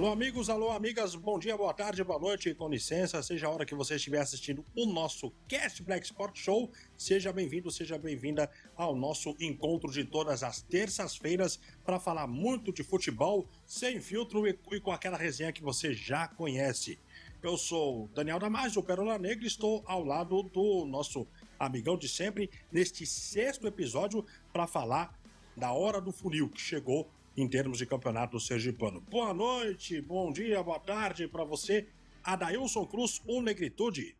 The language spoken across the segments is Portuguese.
Alô, amigos, alô, amigas, bom dia, boa tarde, boa noite, com licença, seja a hora que você estiver assistindo o nosso Cast Black Sport Show, seja bem-vindo, seja bem-vinda ao nosso encontro de todas as terças-feiras para falar muito de futebol, sem filtro e com aquela resenha que você já conhece. Eu sou Daniel Damasio, o Pérola Negra, e estou ao lado do nosso amigão de sempre, neste 6º episódio, para falar da Hora do Funil, que chegou em termos de campeonato sergipano. Boa noite, bom dia, boa tarde para você, Adailson Cruz, o Negritude.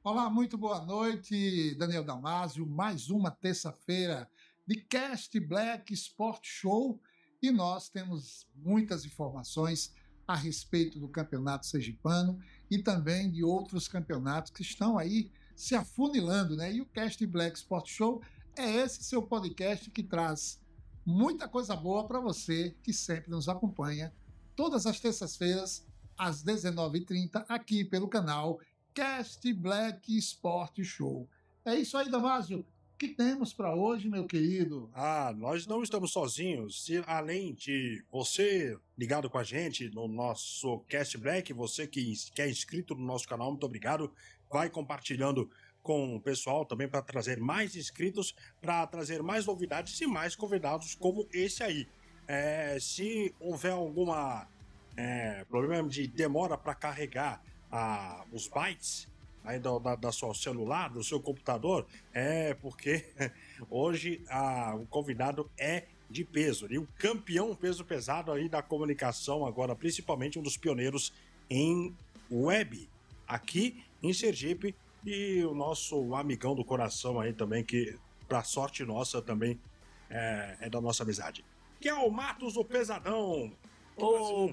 Olá, muito boa noite, Daniel Damasio. Mais uma terça-feira de Cast Black Sport Show e nós temos muitas informações a respeito do campeonato sergipano e também de outros campeonatos que estão aí se afunilando, né? E o Cast Black Sport Show é esse seu podcast que traz muita coisa boa para você que sempre nos acompanha todas as terças-feiras às 19h30 aqui pelo canal Cast Black Sport Show. É isso aí, Damasio. O que temos para hoje, meu querido? Nós não estamos sozinhos. Além de você ligado com a gente no nosso Cast Black, você que é inscrito no nosso canal, muito obrigado. Vai compartilhando com o pessoal também para trazer mais inscritos, para trazer mais novidades e mais convidados como esse aí. Se houver alguma problema de demora para carregar os bytes aí da sua celular, do seu computador, porque hoje o convidado é de peso, e o campeão peso pesado aí da comunicação agora, principalmente um dos pioneiros em web, aqui em Sergipe, e o nosso amigão do coração aí também, que pra sorte nossa também é da nossa amizade, que é o Matos, o Pesadão.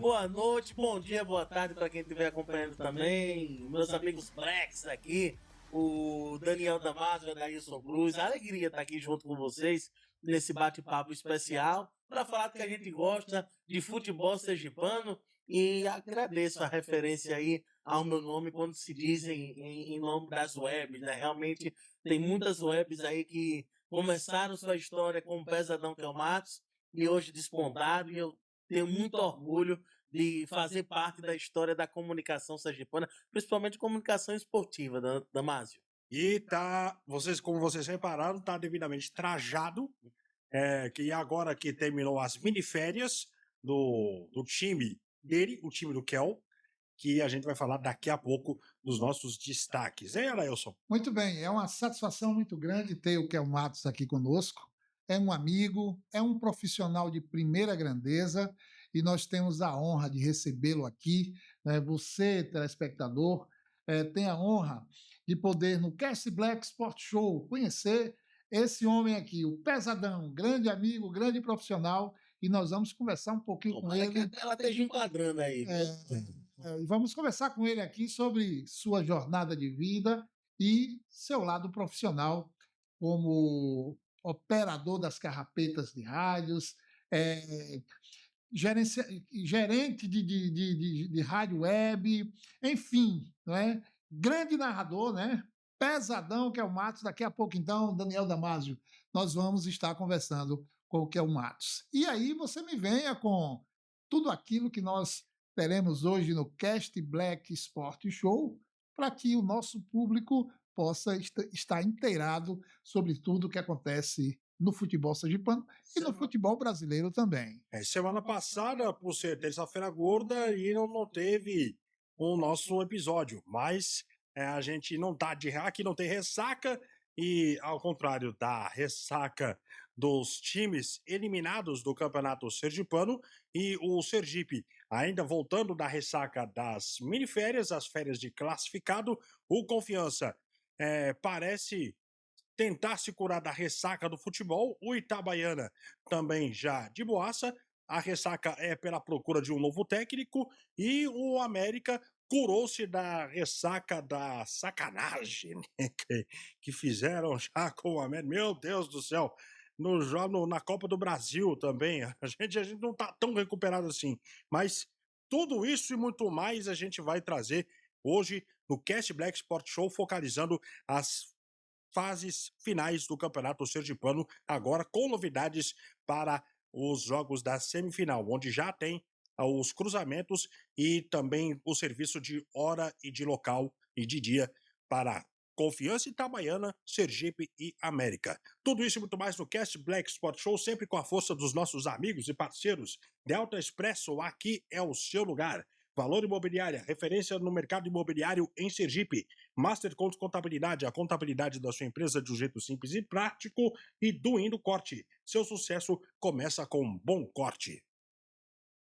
Boa noite, bom dia, boa tarde para quem estiver acompanhando também, meus amigos Blacks aqui, o Daniel Damasio, o Adailson Cruz, a alegria estar aqui junto com vocês nesse bate-papo especial para falar do que a gente gosta de futebol sergipano, e agradeço a referência aí ao meu nome quando se diz em nome das webs, né? Realmente tem muitas webs aí que começaram sua história com o Pesadão, que é o Matos, e hoje despontaram, e eu tenho muito orgulho de fazer parte da história da comunicação sergipana, principalmente comunicação esportiva, Damasio. E como vocês repararam, tá devidamente trajado, que agora que terminou as miniférias do time dele, o time do Kel, que a gente vai falar daqui a pouco dos nossos destaques. Hein, Adailson? Muito bem, é uma satisfação muito grande ter o Kel Matos aqui conosco. É um amigo, é um profissional de primeira grandeza e nós temos a honra de recebê-lo aqui. Você, telespectador, tem a honra de poder, no Cast Black Sport Show, conhecer esse homem aqui, o Pesadão, grande amigo, grande profissional, e nós vamos conversar um pouquinho com ele. Ela esteja enquadrando aí. Vamos conversar com ele aqui sobre sua jornada de vida e seu lado profissional como operador das carrapetas de rádios, gerente de rádio web, enfim, não é? Grande narrador, né? Pesadão, que é o Matos. Daqui a pouco, então, Daniel Damasio, nós vamos estar conversando com o que é o Matos. E aí você me venha com tudo aquilo que nós teremos hoje no Cast Black Sport Show, para que o nosso público possa estar inteirado sobre tudo o que acontece no futebol sergipano e no futebol brasileiro também. Semana passada, por ser terça-feira gorda, e não teve o nosso episódio, mas a gente não tá aqui não tem ressaca, e ao contrário da ressaca dos times eliminados do Campeonato Sergipano, e o Sergipe ainda voltando da ressaca das miniférias, as férias de classificado, o Confiança parece tentar se curar da ressaca do futebol, o Itabaiana também já de boaça, a ressaca é pela procura de um novo técnico, e o América curou-se da ressaca da sacanagem, né, que fizeram já com o América. Meu Deus do céu, na Copa do Brasil também, a gente não tá tão recuperado assim, mas tudo isso e muito mais a gente vai trazer hoje no Cast Black Sport Show, focalizando as fases finais do Campeonato Sergipano, agora com novidades para os jogos da semifinal, onde já tem os cruzamentos e também o serviço de hora e de local e de dia para Confiança Itabaiana, Sergipe e América. Tudo isso e muito mais no Cast Black Sport Show, sempre com a força dos nossos amigos e parceiros. Delta Expresso, aqui é o seu lugar. Valor Imobiliária, referência no mercado imobiliário em Sergipe. Master Contos Contabilidade, a contabilidade da sua empresa de um jeito simples e prático. E do Indo Corte, seu sucesso começa com um bom corte.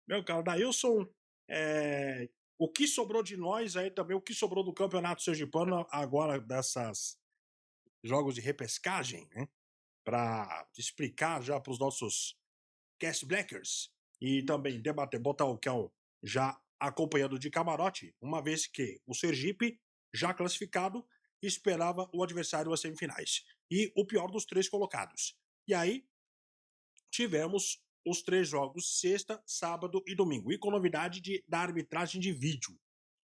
Meu caro Dailson, o que sobrou de nós aí também, o que sobrou do Campeonato Sergipano agora dessas jogos de repescagem, né? Para explicar já para os nossos Cast Blackers e também debater, botar o Kel já acompanhando de camarote, uma vez que o Sergipe, já classificado, esperava o adversário às semifinais. E o pior dos 3 colocados. E aí, tivemos os 3 jogos, sexta, sábado e domingo. E com novidade da arbitragem de vídeo.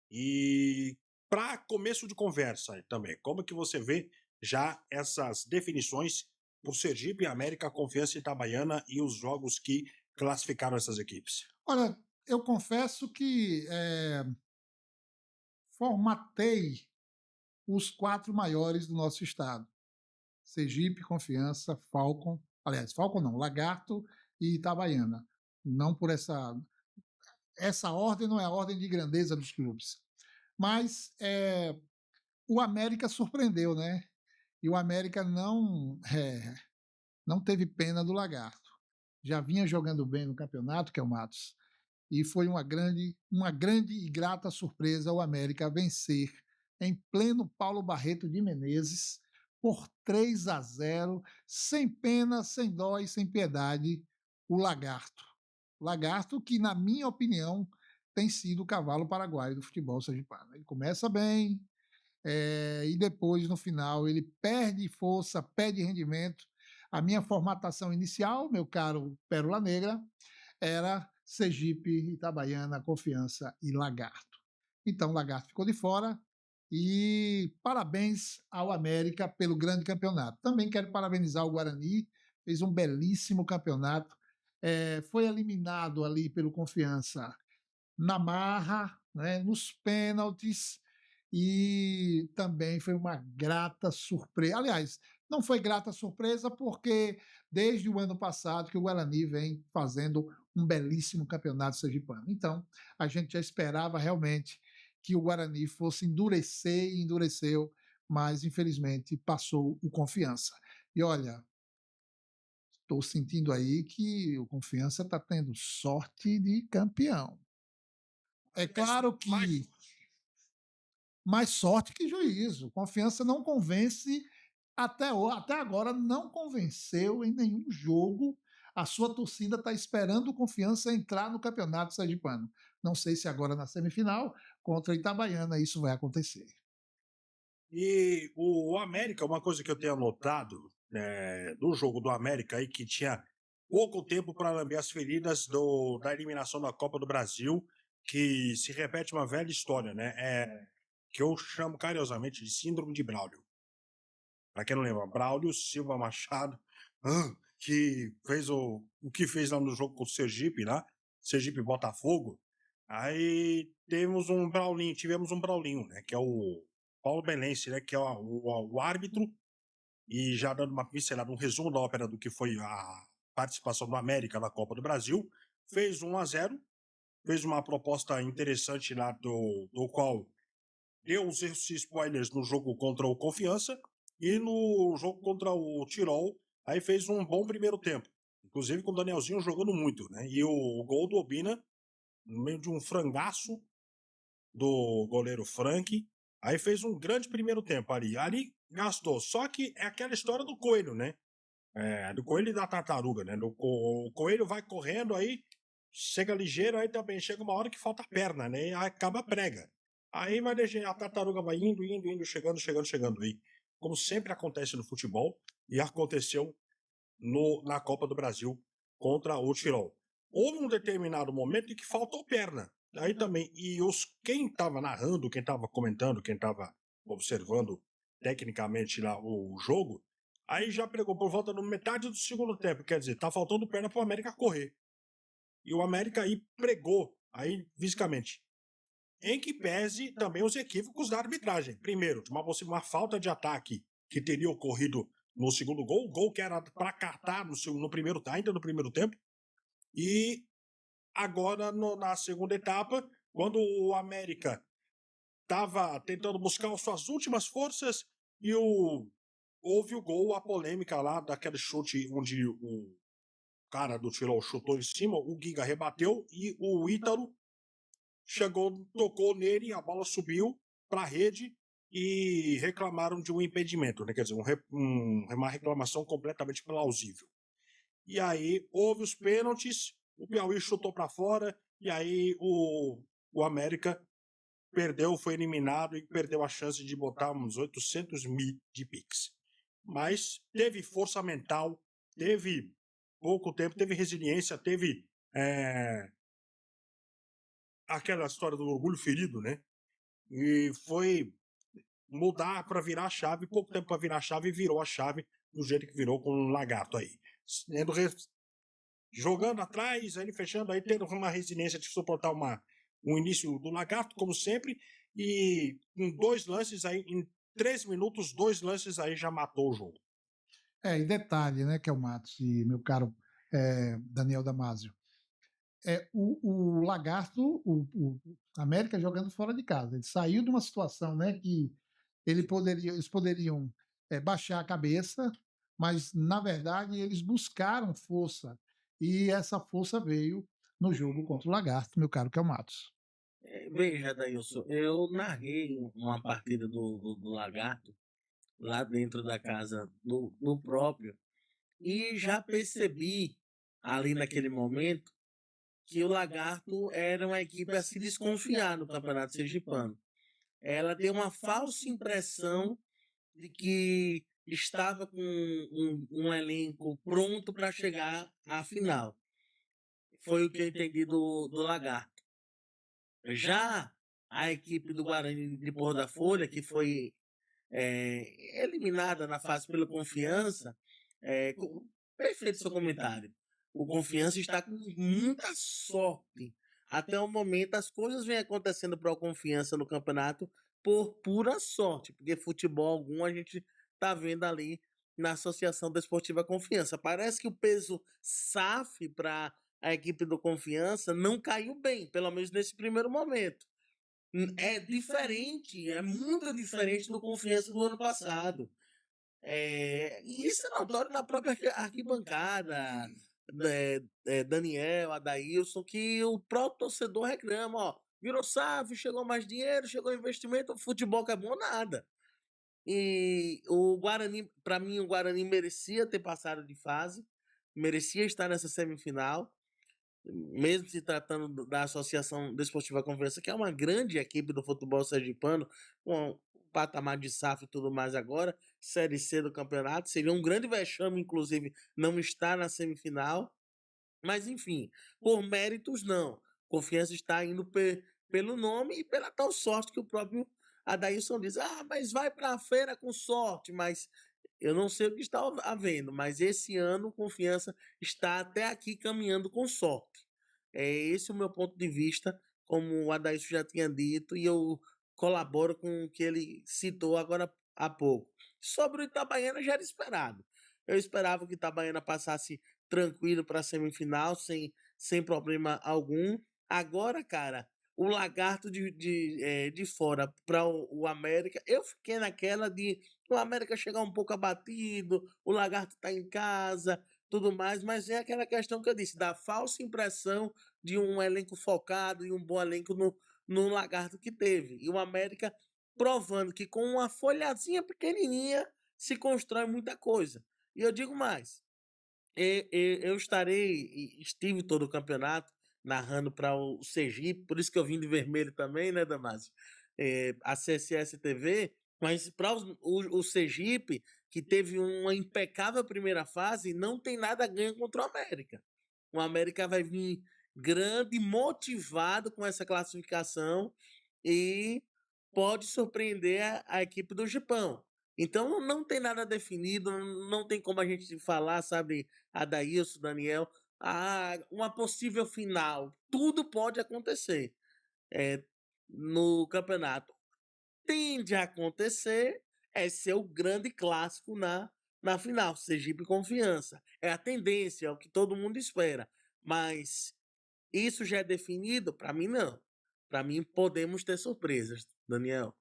E para começo de conversa também, como que você vê já essas definições por Sergipe, América, Confiança Itabaiana e os jogos que classificaram essas equipes? Olha, eu confesso que formatei os 4 maiores do nosso estado. Sergipe, Confiança, Falcon, aliás, Falcon não, Lagarto e Itabaiana. Não por essa ordem, não é a ordem de grandeza dos clubes. Mas o América surpreendeu, né? E o América não teve pena do Lagarto. Já vinha jogando bem no campeonato, que é o Matos. E foi uma grande e grata surpresa o América vencer em pleno Paulo Barreto de Menezes por 3-0, sem pena, sem dó e sem piedade, o Lagarto. Lagarto que, na minha opinião, tem sido o cavalo paraguaio do futebol sergipano. Ele começa bem, e depois, no final, ele perde força, perde rendimento. A minha formatação inicial, meu caro Pérola Negra, era Sergipe, Itabaiana, Confiança e Lagarto. Então, Lagarto ficou de fora e parabéns ao América pelo grande campeonato. Também quero parabenizar o Guarani, fez um belíssimo campeonato, foi eliminado ali pelo Confiança na marra, né, nos pênaltis, e também foi uma grata surpresa. Aliás, não foi grata surpresa porque desde o ano passado que o Guarani vem fazendo um belíssimo campeonato sergipano. Então, a gente já esperava realmente que o Guarani fosse endurecer e endureceu, mas infelizmente passou o Confiança. E olha, estou sentindo aí que o Confiança está tendo sorte de campeão. É claro que mais sorte que juízo. Confiança não convence, até agora não convenceu em nenhum jogo. A sua torcida está esperando o Confiança entrar no Campeonato Sergipano. Não sei se agora na semifinal, contra a Itabaiana, isso vai acontecer. E o América, uma coisa que eu tenho anotado do jogo do América aí, que tinha pouco tempo para lamber as feridas da eliminação da Copa do Brasil, que se repete uma velha história, né? Que eu chamo carinhosamente de Síndrome de Braulio. Para quem não lembra, Braulio Silva Machado, que fez o que fez lá no jogo com o Sergipe, lá, Sergipe Botafogo. Aí tivemos um Braulinho, né? Que é o Paulo Belense, né? Que é o árbitro. E já dando uma pincelada, um resumo da ópera do que foi a participação do América na Copa do Brasil. Fez 1-0, fez uma proposta interessante lá do qual deu os spoilers no jogo contra o Confiança e no jogo contra o Tirol, aí fez um bom primeiro tempo. Inclusive com o Danielzinho jogando muito, né? E o gol do Obina, no meio de um frangaço do goleiro Frank, aí fez um grande primeiro tempo ali. Ali gastou. Só que é aquela história do coelho, né? Do coelho e da tartaruga, né? O coelho vai correndo aí, chega ligeiro, aí também chega uma hora que falta perna, né? E acaba a prega. Aí vai deixar, a tartaruga vai indo, chegando aí. Como sempre acontece no futebol, e aconteceu na Copa do Brasil contra o Tirol. Houve um determinado momento em que faltou perna. Aí também, quem estava narrando, quem estava comentando, quem estava observando tecnicamente lá o jogo, aí já pregou por volta no metade do segundo tempo. Quer dizer, tá faltando perna para o América correr. E o América aí pregou, aí fisicamente. Em que pese também os equívocos da arbitragem. Primeiro, uma falta de ataque que teria ocorrido no segundo gol, gol que era para cartar no primeiro, ainda no primeiro tempo. E agora, na segunda etapa, quando o América estava tentando buscar suas últimas forças e houve o gol, a polêmica lá daquele chute onde o cara do Tirol chutou em cima, o Giga rebateu e o Ítalo chegou, tocou nele, a bola subiu para a rede e reclamaram de um impedimento, né? Quer dizer, uma reclamação completamente plausível. E aí houve os pênaltis, o Piauí chutou para fora e aí o América perdeu, foi eliminado e perdeu a chance de botar uns 800 mil de Pix. Mas teve força mental, teve pouco tempo, teve resiliência, teve aquela história do orgulho ferido, né? E foi mudar para virar a chave, pouco tempo para virar a chave, e virou a chave do jeito que virou com o Lagarto aí. Jogando atrás, aí fechando, aí tendo uma resiliência de suportar um início do Lagarto, como sempre, e em 2 lances aí, em 3 minutos, 2 lances aí já matou o jogo. E detalhe, né, que é o Matos e meu caro Daniel Damasio. O Lagarto, o América jogando fora de casa. Ele saiu de uma situação, né, que eles poderiam baixar a cabeça, mas na verdade eles buscaram força e essa força veio no jogo contra o Lagarto, meu caro, que é o Matos. Veja, Dailson, eu narrei uma partida do Lagarto lá dentro da casa do próprio e já percebi ali naquele momento que o Lagarto era uma equipe a se desconfiar no Campeonato Sergipano. Ela deu uma falsa impressão de que estava com um elenco pronto para chegar à final. Foi o que eu entendi do Lagarto. Já a equipe do Guarani de Porto da Folha, que foi eliminada na fase pela Confiança, perfeito seu comentário. O Confiança está com muita sorte. Até o momento, as coisas vêm acontecendo para o Confiança no campeonato por pura sorte, porque futebol algum a gente está vendo ali na Associação Desportiva Confiança. Parece que o peso SAF para a equipe do Confiança não caiu bem, pelo menos nesse primeiro momento. É diferente, é muito diferente do Confiança do ano passado. E isso é notório na própria arquibancada. Daniel, Adailson, que o próprio torcedor reclama, ó, virou SAF, chegou mais dinheiro, chegou investimento, futebol que é bom nada. E o Guarani, para mim, o Guarani merecia ter passado de fase, merecia estar nessa semifinal, mesmo se tratando da Associação Desportiva Confiança, que é uma grande equipe do futebol sergipano, com patamar de SAF e tudo mais agora, Série C do campeonato, seria um grande vexame, inclusive, não estar na semifinal, mas enfim, por méritos não. Confiança está indo pelo nome e pela tal sorte que o próprio Adailson diz, mas vai para a feira com sorte, mas eu não sei o que está havendo, mas esse ano Confiança está até aqui caminhando com sorte. É esse o meu ponto de vista, como o Adailson já tinha dito, e eu colaboro com o que ele citou agora há pouco. Sobre o Itabaiana já era esperado. Eu esperava que o Itabaiana passasse tranquilo para a semifinal, sem problema algum. Agora, cara, o Lagarto de fora para o América, eu fiquei naquela de o América chegar um pouco abatido, o Lagarto tá em casa, tudo mais, mas é aquela questão que eu disse, da falsa impressão de um elenco focado e um bom elenco no Lagarto que teve. E o América provando que com uma folhazinha pequenininha se constrói muita coisa. E eu digo mais, eu estive todo o campeonato narrando para o Sergipe, por isso que eu vim de vermelho também, né, Damásio? A CSS TV, mas para o Sergipe, que teve uma impecável primeira fase, não tem nada a ganhar contra o América. O América vai vir grande, motivado com essa classificação e pode surpreender a equipe do Japão. Então não tem nada definido, não tem como a gente falar, sabe, Adailson, Daniel, uma possível final. Tudo pode acontecer no campeonato. Tende a acontecer ser o grande clássico na final, Sergipe e Confiança. É a tendência, é o que todo mundo espera. Mas isso já é definido? Para mim, não. Para mim, podemos ter surpresas, Daniel.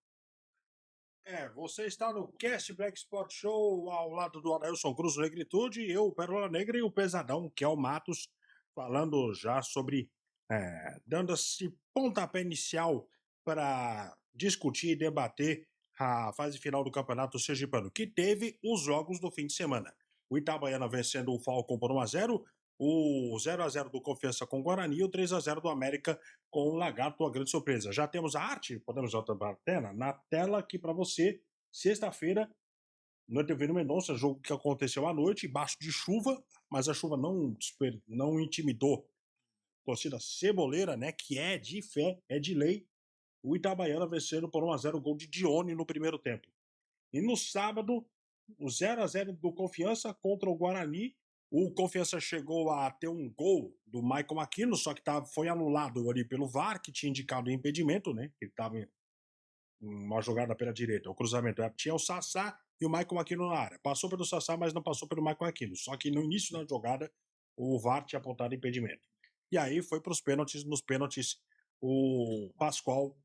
Você está no Cast Black Sport Show ao lado do Adailson Cruz Negritude, eu, o Pérola Negra e o Pesadão, que é o Matos, falando já sobre, dando esse pontapé inicial para discutir e debater a fase final do Campeonato Sergipano, que teve os jogos do fim de semana. O Itabaiana vencendo o Falcon por 1-0, o 0-0 do Confiança com o Guarani e o 3-0 do América com o Lagarto, uma grande surpresa. Já temos a arte, podemos já na tela, aqui para você, sexta-feira, no Etelvino Mendonça, jogo que aconteceu à noite, embaixo de chuva, mas a chuva não intimidou a torcida ceboleira, né, que é de fé, é de lei, o Itabaiana vencendo por 1-0 o gol de Dione no primeiro tempo. E no sábado, o 0-0 do Confiança contra o Guarani. O Confiança chegou a ter um gol do Michael Aquino, só que foi anulado ali pelo VAR, que tinha indicado impedimento, né? Ele estava em uma jogada pela direita, o cruzamento. Tinha o Sassá e o Michael Aquino na área. Passou pelo Sassá, mas não passou pelo Michael Aquino. Só que no início da jogada, o VAR tinha apontado impedimento. E aí foi para os pênaltis. Nos pênaltis, o Pascoal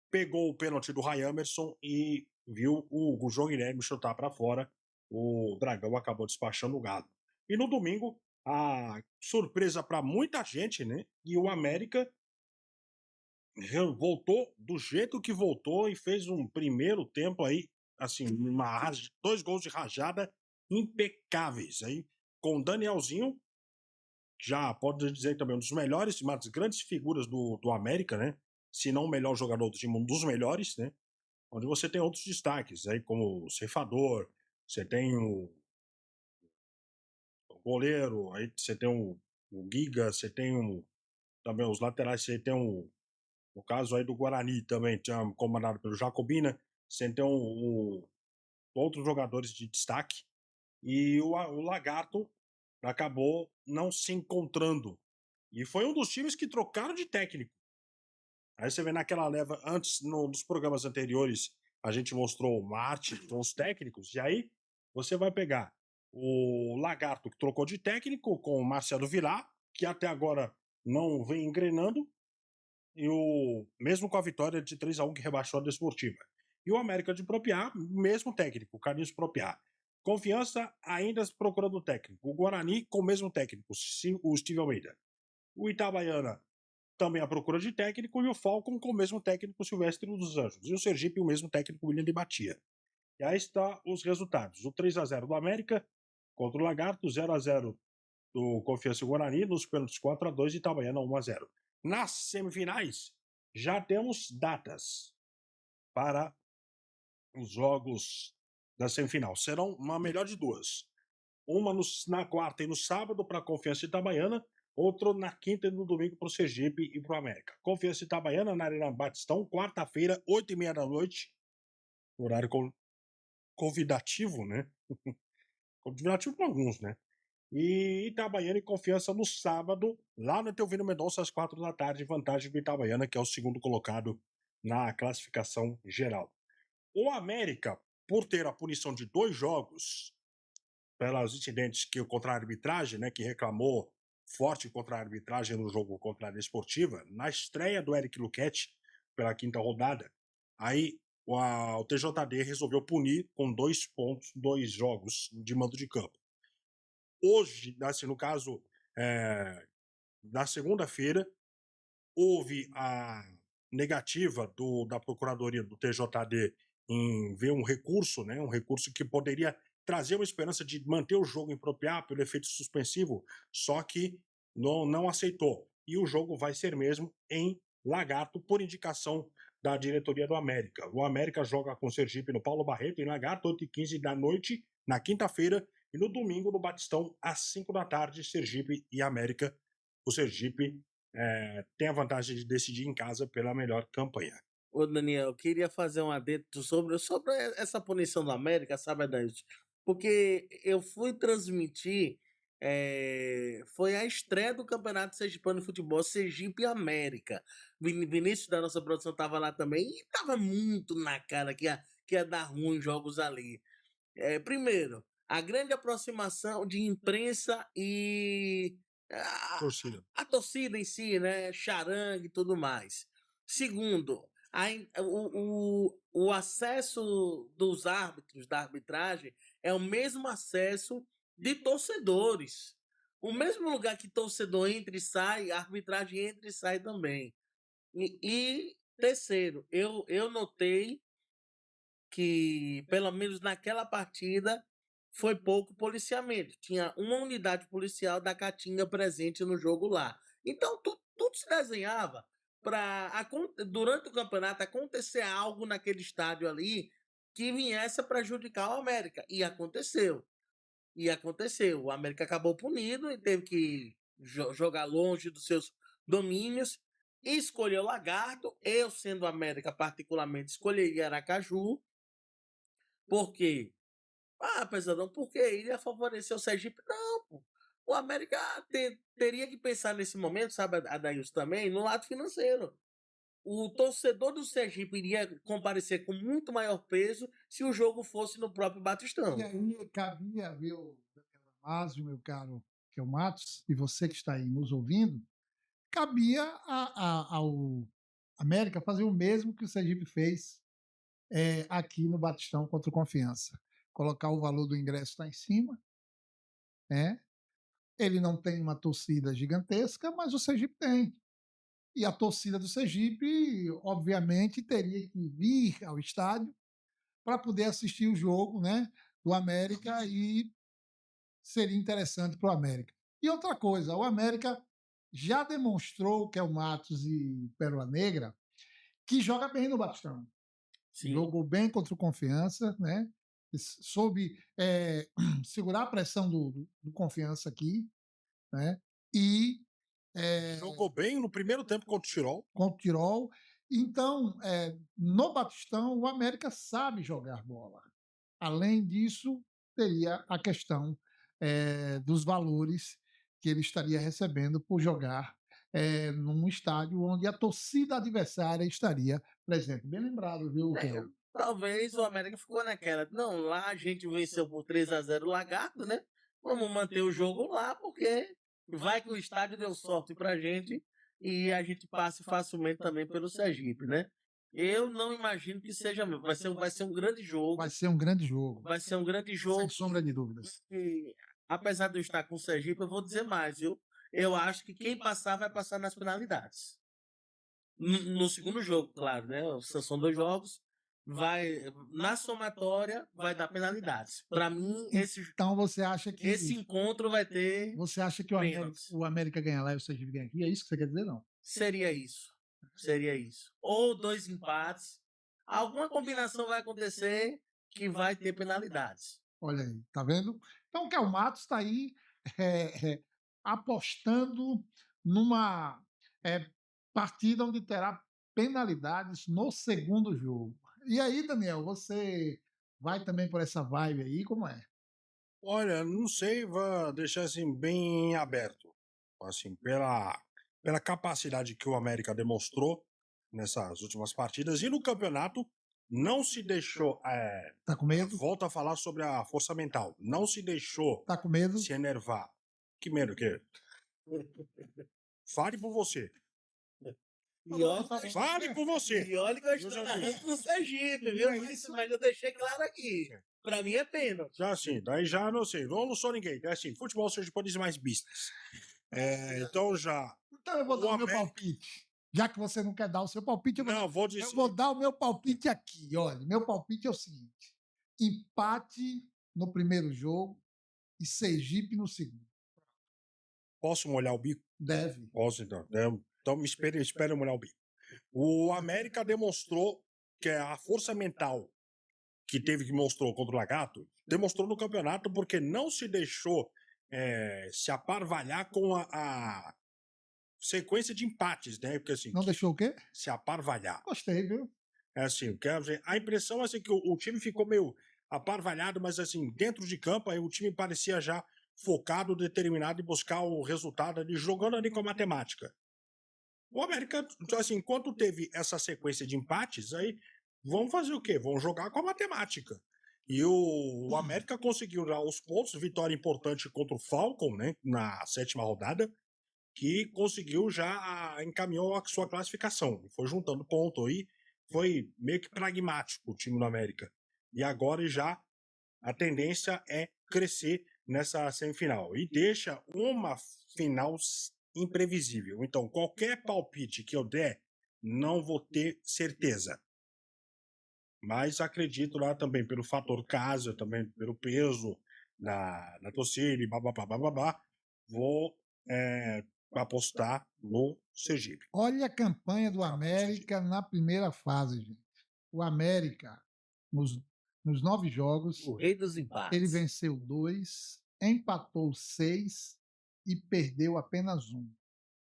pegou o pênalti do Ray Emerson e viu o João Guilherme chutar para fora. O Dragão acabou despachando o Galo. E no domingo, a surpresa para muita gente, né? E o América voltou do jeito que voltou e fez um primeiro tempo aí, assim, 2 gols de rajada impecáveis aí, com o Danielzinho, já pode dizer também um dos melhores, uma das grandes figuras do América, né? Se não o melhor jogador do time, um dos melhores, né? Onde você tem outros destaques aí, como o ceifador, você tem o goleiro, aí você tem o Giga, você tem também os laterais, você tem no caso aí do Guarani também, tinha comandado pelo Jacobina, você tem outros jogadores de destaque, e o Lagarto acabou não se encontrando. E foi um dos times que trocaram de técnico. Aí você vê naquela leva, antes, nos programas anteriores, a gente mostrou o Marte, os técnicos, e aí você vai pegar o Lagarto, que trocou de técnico, com o Marcelo Vilar, que até agora não vem engrenando, e mesmo com a vitória de 3-1 que rebaixou a Desportiva. E o América de Propiá, mesmo técnico, o Carlinhos Propiá. Confiança ainda procurando técnico. O Guarani com o mesmo técnico, o Steve Almeida. O Itabaiana também à procura de técnico, e o Falcon com o mesmo técnico, Silvestre dos Anjos. E o Sergipe o mesmo técnico, William de Batia. E aí está os resultados. O 3-0 do América contra o Lagarto, 0-0 do Confiança e Guarani, nos pênaltis 4-2 e Itabaiana 1-0. Nas semifinais, já temos datas para os jogos da semifinal. Serão uma melhor de duas. Uma na quarta e no sábado para a Confiança Itabaiana, outro na quinta e no domingo para o Sergipe e para o América. Confiança Itabaiana na Arena Batistão, quarta-feira, 8h30 da noite. Horário convidativo, né? Convidativo para alguns, né? E Itabaiana e Confiança no sábado, lá no Etelvino Mendonça, às 4 da tarde, vantagem do Itabaiana, que é o segundo colocado na classificação geral. O América, por ter a punição de 2 jogos, pelos incidentes que contra a arbitragem, né, que reclamou forte contra a arbitragem no jogo contra a Desportiva, na estreia do Eric Luquete, pela 5ª rodada, aí o TJD resolveu punir com 2 pontos, 2 jogos de mando de campo. Hoje, assim, no caso, na segunda-feira, houve a negativa da Procuradoria do TJD em ver um recurso, né, um recurso que poderia trazer uma esperança de manter o jogo em Propiá pelo efeito suspensivo, só que não aceitou. E o jogo vai ser mesmo em Lagarto, por indicação da diretoria do América. O América joga com o Sergipe no Paulo Barreto, em Lagarto, 8h15 da noite, na quinta-feira, e no domingo no Batistão, às 5 da tarde, Sergipe e América. O Sergipe tem a vantagem de decidir em casa pela melhor campanha. Ô, Daniel, eu queria fazer um adendo sobre essa punição da América, sabe, Adailson? Porque eu fui transmitir foi a estreia do Campeonato Sergipano de Futebol, Sergipe e América. Vinícius da nossa produção estava lá também e estava muito na cara que ia dar ruim jogos ali. Primeiro, a grande aproximação de imprensa e Torcida. a torcida em si, né? Charangue e tudo mais. Segundo, o acesso dos árbitros, da arbitragem, é o mesmo acesso de torcedores. O mesmo lugar que torcedor entra e sai, a arbitragem entra e sai também. E terceiro, eu notei que, pelo menos naquela partida, foi pouco policiamento. Tinha uma unidade policial da Caatinga presente no jogo lá. Então, tudo se desenhava para, durante o campeonato, acontecer algo naquele estádio ali que viesse a prejudicar o América. E aconteceu. E aconteceu. O América acabou punido e teve que jogar longe dos seus domínios. E escolheu Lagarto. Eu, sendo o América, particularmente, escolheria Aracaju. Por quê? Pesadão, porque ele ia favorecer o Sergipe. Não, pô. O América teria que pensar nesse momento, sabe, Adailson, também, no lado financeiro. O torcedor do Sergipe iria comparecer com muito maior peso se o jogo fosse no próprio Batistão. E aí cabia, viu, Damasio, meu caro, que é o Matos, e você que está aí nos ouvindo, cabia ao América fazer o mesmo que o Sergipe fez aqui no Batistão contra o Confiança. Colocar o valor do ingresso lá em cima, né? Ele não tem uma torcida gigantesca, mas o Sergipe tem. E a torcida do Sergipe, obviamente, teria que vir ao estádio para poder assistir o jogo, né, do América, e seria interessante para o América. E outra coisa, o América já demonstrou, que é o Matos e Pérola Negra, que joga bem no Batistão. Sim. Jogou bem contra o Confiança, né? Soube segurar a pressão do Confiança aqui, né? E jogou bem no primeiro tempo contra o Tirol. Contra o Tirol. Então, no Batistão, o América sabe jogar bola. Além disso, teria a questão dos valores que ele estaria recebendo por jogar num estádio onde a torcida adversária estaria presente. Bem lembrado, viu, Pedro? Talvez o América ficou naquela. Não, lá a gente venceu por 3-0 o Lagarto, né? Vamos manter o jogo lá, porque vai que o estádio deu sorte pra gente e a gente passe facilmente também pelo Sergipe, né? Eu não imagino que seja mesmo. Vai ser um grande jogo. Vai ser um grande jogo. Vai ser um grande jogo. Sem sombra de dúvidas. E, apesar de eu estar com o Sergipe, eu vou dizer mais, viu? Eu acho que quem passar vai passar nas penalidades. No segundo jogo, claro, né? São 2 jogos. Na somatória vai dar penalidades. Para mim, então você acha que esse encontro vai ter. Você acha que o América ganha lá e o Sergipe ganha aqui? É isso que você quer dizer, não? Seria isso. Ou 2 empates. Alguma combinação vai acontecer que vai ter penalidades. Olha aí, tá vendo? Então o Kel Matos está aí apostando numa partida onde terá penalidades no segundo jogo. E aí, Daniel, você vai também por essa vibe aí? Como é? Olha, não sei, vou deixar assim bem aberto. Assim, pela capacidade que o América demonstrou nessas últimas partidas e no campeonato, não se deixou. Tá com medo? Volto a falar sobre a força mental. Não se deixou tá com medo? Se enervar. Que medo o quê? Fale por você. Fale por você. E olha que eu estou narrando no Sergipe, viu? Mas eu deixei claro aqui. Pra mim é pênalti. Já assim, daí já não sei. Não sou ninguém. É assim, futebol seja pode ser mais business. Então já. Então eu vou dar o meu palpite. Já que você não quer dar o seu palpite, eu vou dar o meu palpite aqui. Olha, meu palpite é o seguinte: empate no primeiro jogo e Sergipe no segundo. Posso molhar o bico? Deve. Posso, então. Então me espere eu molhar o bico. O América demonstrou que a força mental que mostrou contra o Lagarto, demonstrou no campeonato porque não se deixou se aparvalhar com a sequência de empates, né? Porque, assim, não deixou o quê? Se aparvalhar. Gostei, viu? Assim, a impressão é assim, que o time ficou meio aparvalhado, mas assim, dentro de campo, aí o time parecia já focado, determinado em buscar o resultado ali, jogando ali com a matemática. O América, assim, enquanto teve essa sequência de empates, aí vão fazer o quê? Vão jogar com a matemática. E o América conseguiu já os pontos, vitória importante contra o Falcon, né, na 7ª rodada, que conseguiu já encaminhou a sua classificação. Foi juntando ponto aí, foi meio que pragmático o time do América. E agora já a tendência é crescer nessa semifinal. E deixa uma final imprevisível. Então, qualquer palpite que eu der, não vou ter certeza. Mas acredito lá também pelo fator casa, também pelo peso da torcida e babá, vou apostar no Sergipe. Olha a campanha do América na primeira fase, gente. O América, nos 9 jogos, O rei dos empates. ele venceu 2, empatou 6 e perdeu apenas 1.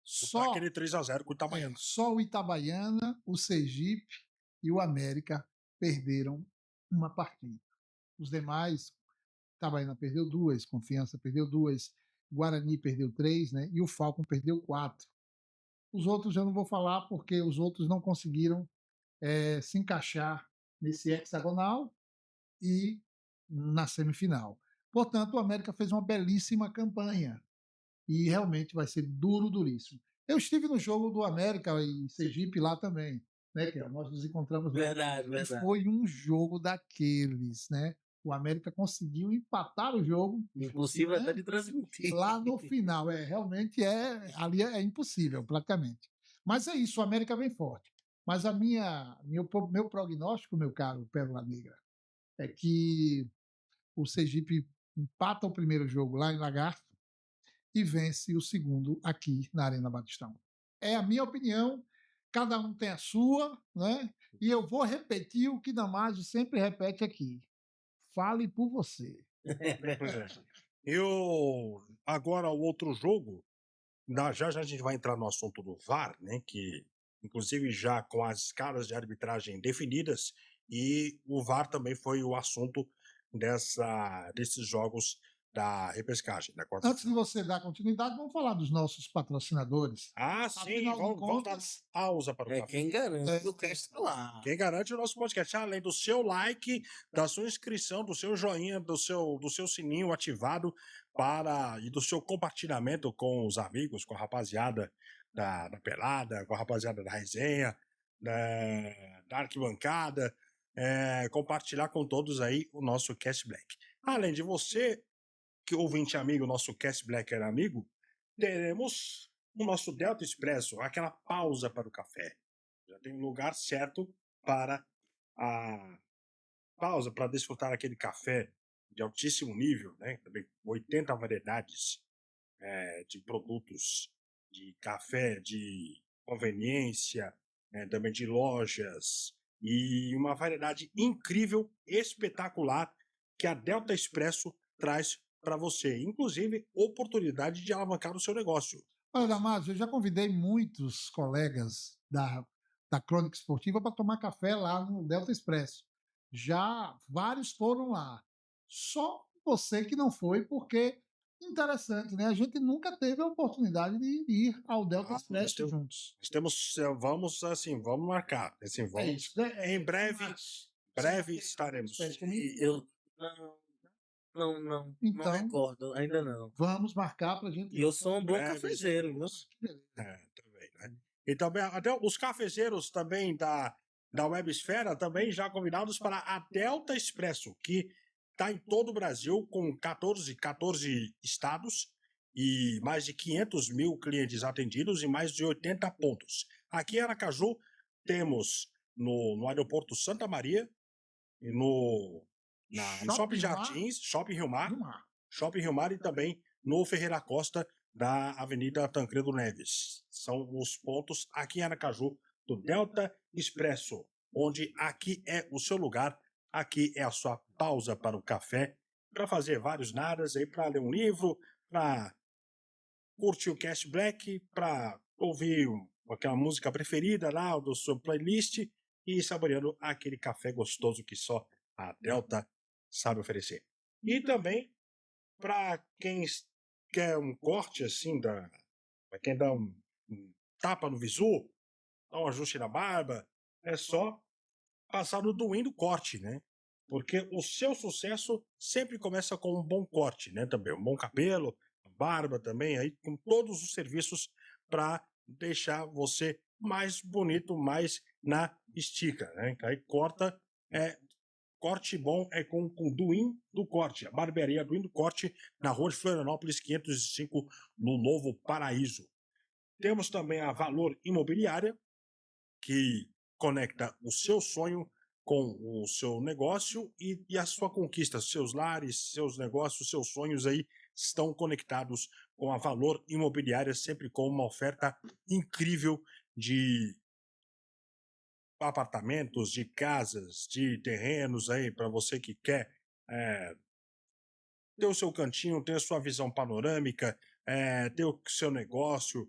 Só aquele 3-0 com o Itabaiana. Só o Itabaiana, o Sergipe e o América perderam uma partida. Os demais, Itabaiana perdeu 2, Confiança perdeu 2, Guarani perdeu 3, né? E o Falcon perdeu 4. Os outros eu não vou falar porque os outros não conseguiram se encaixar nesse hexagonal e na semifinal. Portanto, o América fez uma belíssima campanha e realmente vai ser duríssimo. Eu estive no jogo do América em Sergipe lá também, né? Que nós nos encontramos lá. Verdade. E foi um jogo daqueles, né? O América conseguiu empatar o jogo. Impossível até de transmitir. Lá no final, realmente ali é impossível, praticamente. Mas é isso, o América vem forte. Mas meu prognóstico, meu caro Pérola Negra, é que o Sergipe empata o primeiro jogo lá em Lagarto e vence o segundo aqui na Arena Batistão. É a minha opinião, cada um tem a sua, né? E eu vou repetir o que Damásio sempre repete aqui. Fale por você. Agora o outro jogo, já a gente vai entrar no assunto do VAR, né? Que inclusive já com as escalas de arbitragem definidas, e o VAR também foi o assunto desses jogos da repescagem. Antes de você dar continuidade, vamos falar dos nossos patrocinadores. Sim, vamos dar pausa para o café. Quem garante o cast tá lá. Quem garante o nosso podcast, além do seu like, da sua inscrição, do seu joinha, do seu sininho ativado e do seu compartilhamento com os amigos, com a rapaziada da pelada, com a rapaziada da resenha, da arquibancada, compartilhar com todos aí o nosso Cast Black. Além de você, que ouvinte amigo, nosso Cast Black era amigo, teremos o nosso Delta Expresso, aquela pausa para o café. Já tem um lugar certo para a pausa, para desfrutar aquele café de altíssimo nível, né? Também 80 variedades de produtos de café, de conveniência, também de lojas, e uma variedade incrível, espetacular, que a Delta Expresso traz para você, inclusive oportunidade de alavancar o seu negócio. Olha, Damásio, eu já convidei muitos colegas da Crônica Esportiva para tomar café lá no Delta Expresso. Já vários foram lá. Só você que não foi, porque interessante, né? A gente nunca teve a oportunidade de ir ao Delta Expresso juntos. Vamos marcar. Assim, vamos, em breve estaremos. Não Então, não recordo, ainda não. Vamos marcar pra gente. E eu sou um bom cafezeiro, viu? Também, né? E também, até os cafezeiros também da Websfera também já convidados para a Delta Expresso, que está em todo o Brasil, com 14 estados e mais de 500 mil clientes atendidos e mais de 80 pontos. Aqui em Aracaju, temos no aeroporto Santa Maria e no Shopping Jardins, Shopping Rio Mar e também no Ferreira Costa da Avenida Tancredo Neves. São os pontos aqui em Aracaju do Delta Expresso, onde aqui é o seu lugar, aqui é a sua pausa para o café, para fazer vários nadas aí, para ler um livro, para curtir o Cast Black, para ouvir aquela música preferida lá do seu playlist e saboreando aquele café gostoso que só a Delta sabe oferecer. E também para quem quer um corte assim, para quem dá um tapa no visu, dá um ajuste na barba, é só passar no Duim do Corte, né? Porque o seu sucesso sempre começa com um bom corte, né? Também um bom cabelo, barba também, aí com todos os serviços para deixar você mais bonito, mais na estica, né? Aí corta, corte bom é com Duim do Corte, a barbearia Duim do Corte, na rua de Florianópolis, 505, no Novo Paraíso. Temos também a Valor Imobiliária, que conecta o seu sonho com o seu negócio e a sua conquista. Seus lares, seus negócios, seus sonhos aí estão conectados com a Valor Imobiliária, sempre com uma oferta incrível de apartamentos, de casas, de terrenos aí para você que quer ter o seu cantinho, ter a sua visão panorâmica, ter o seu negócio,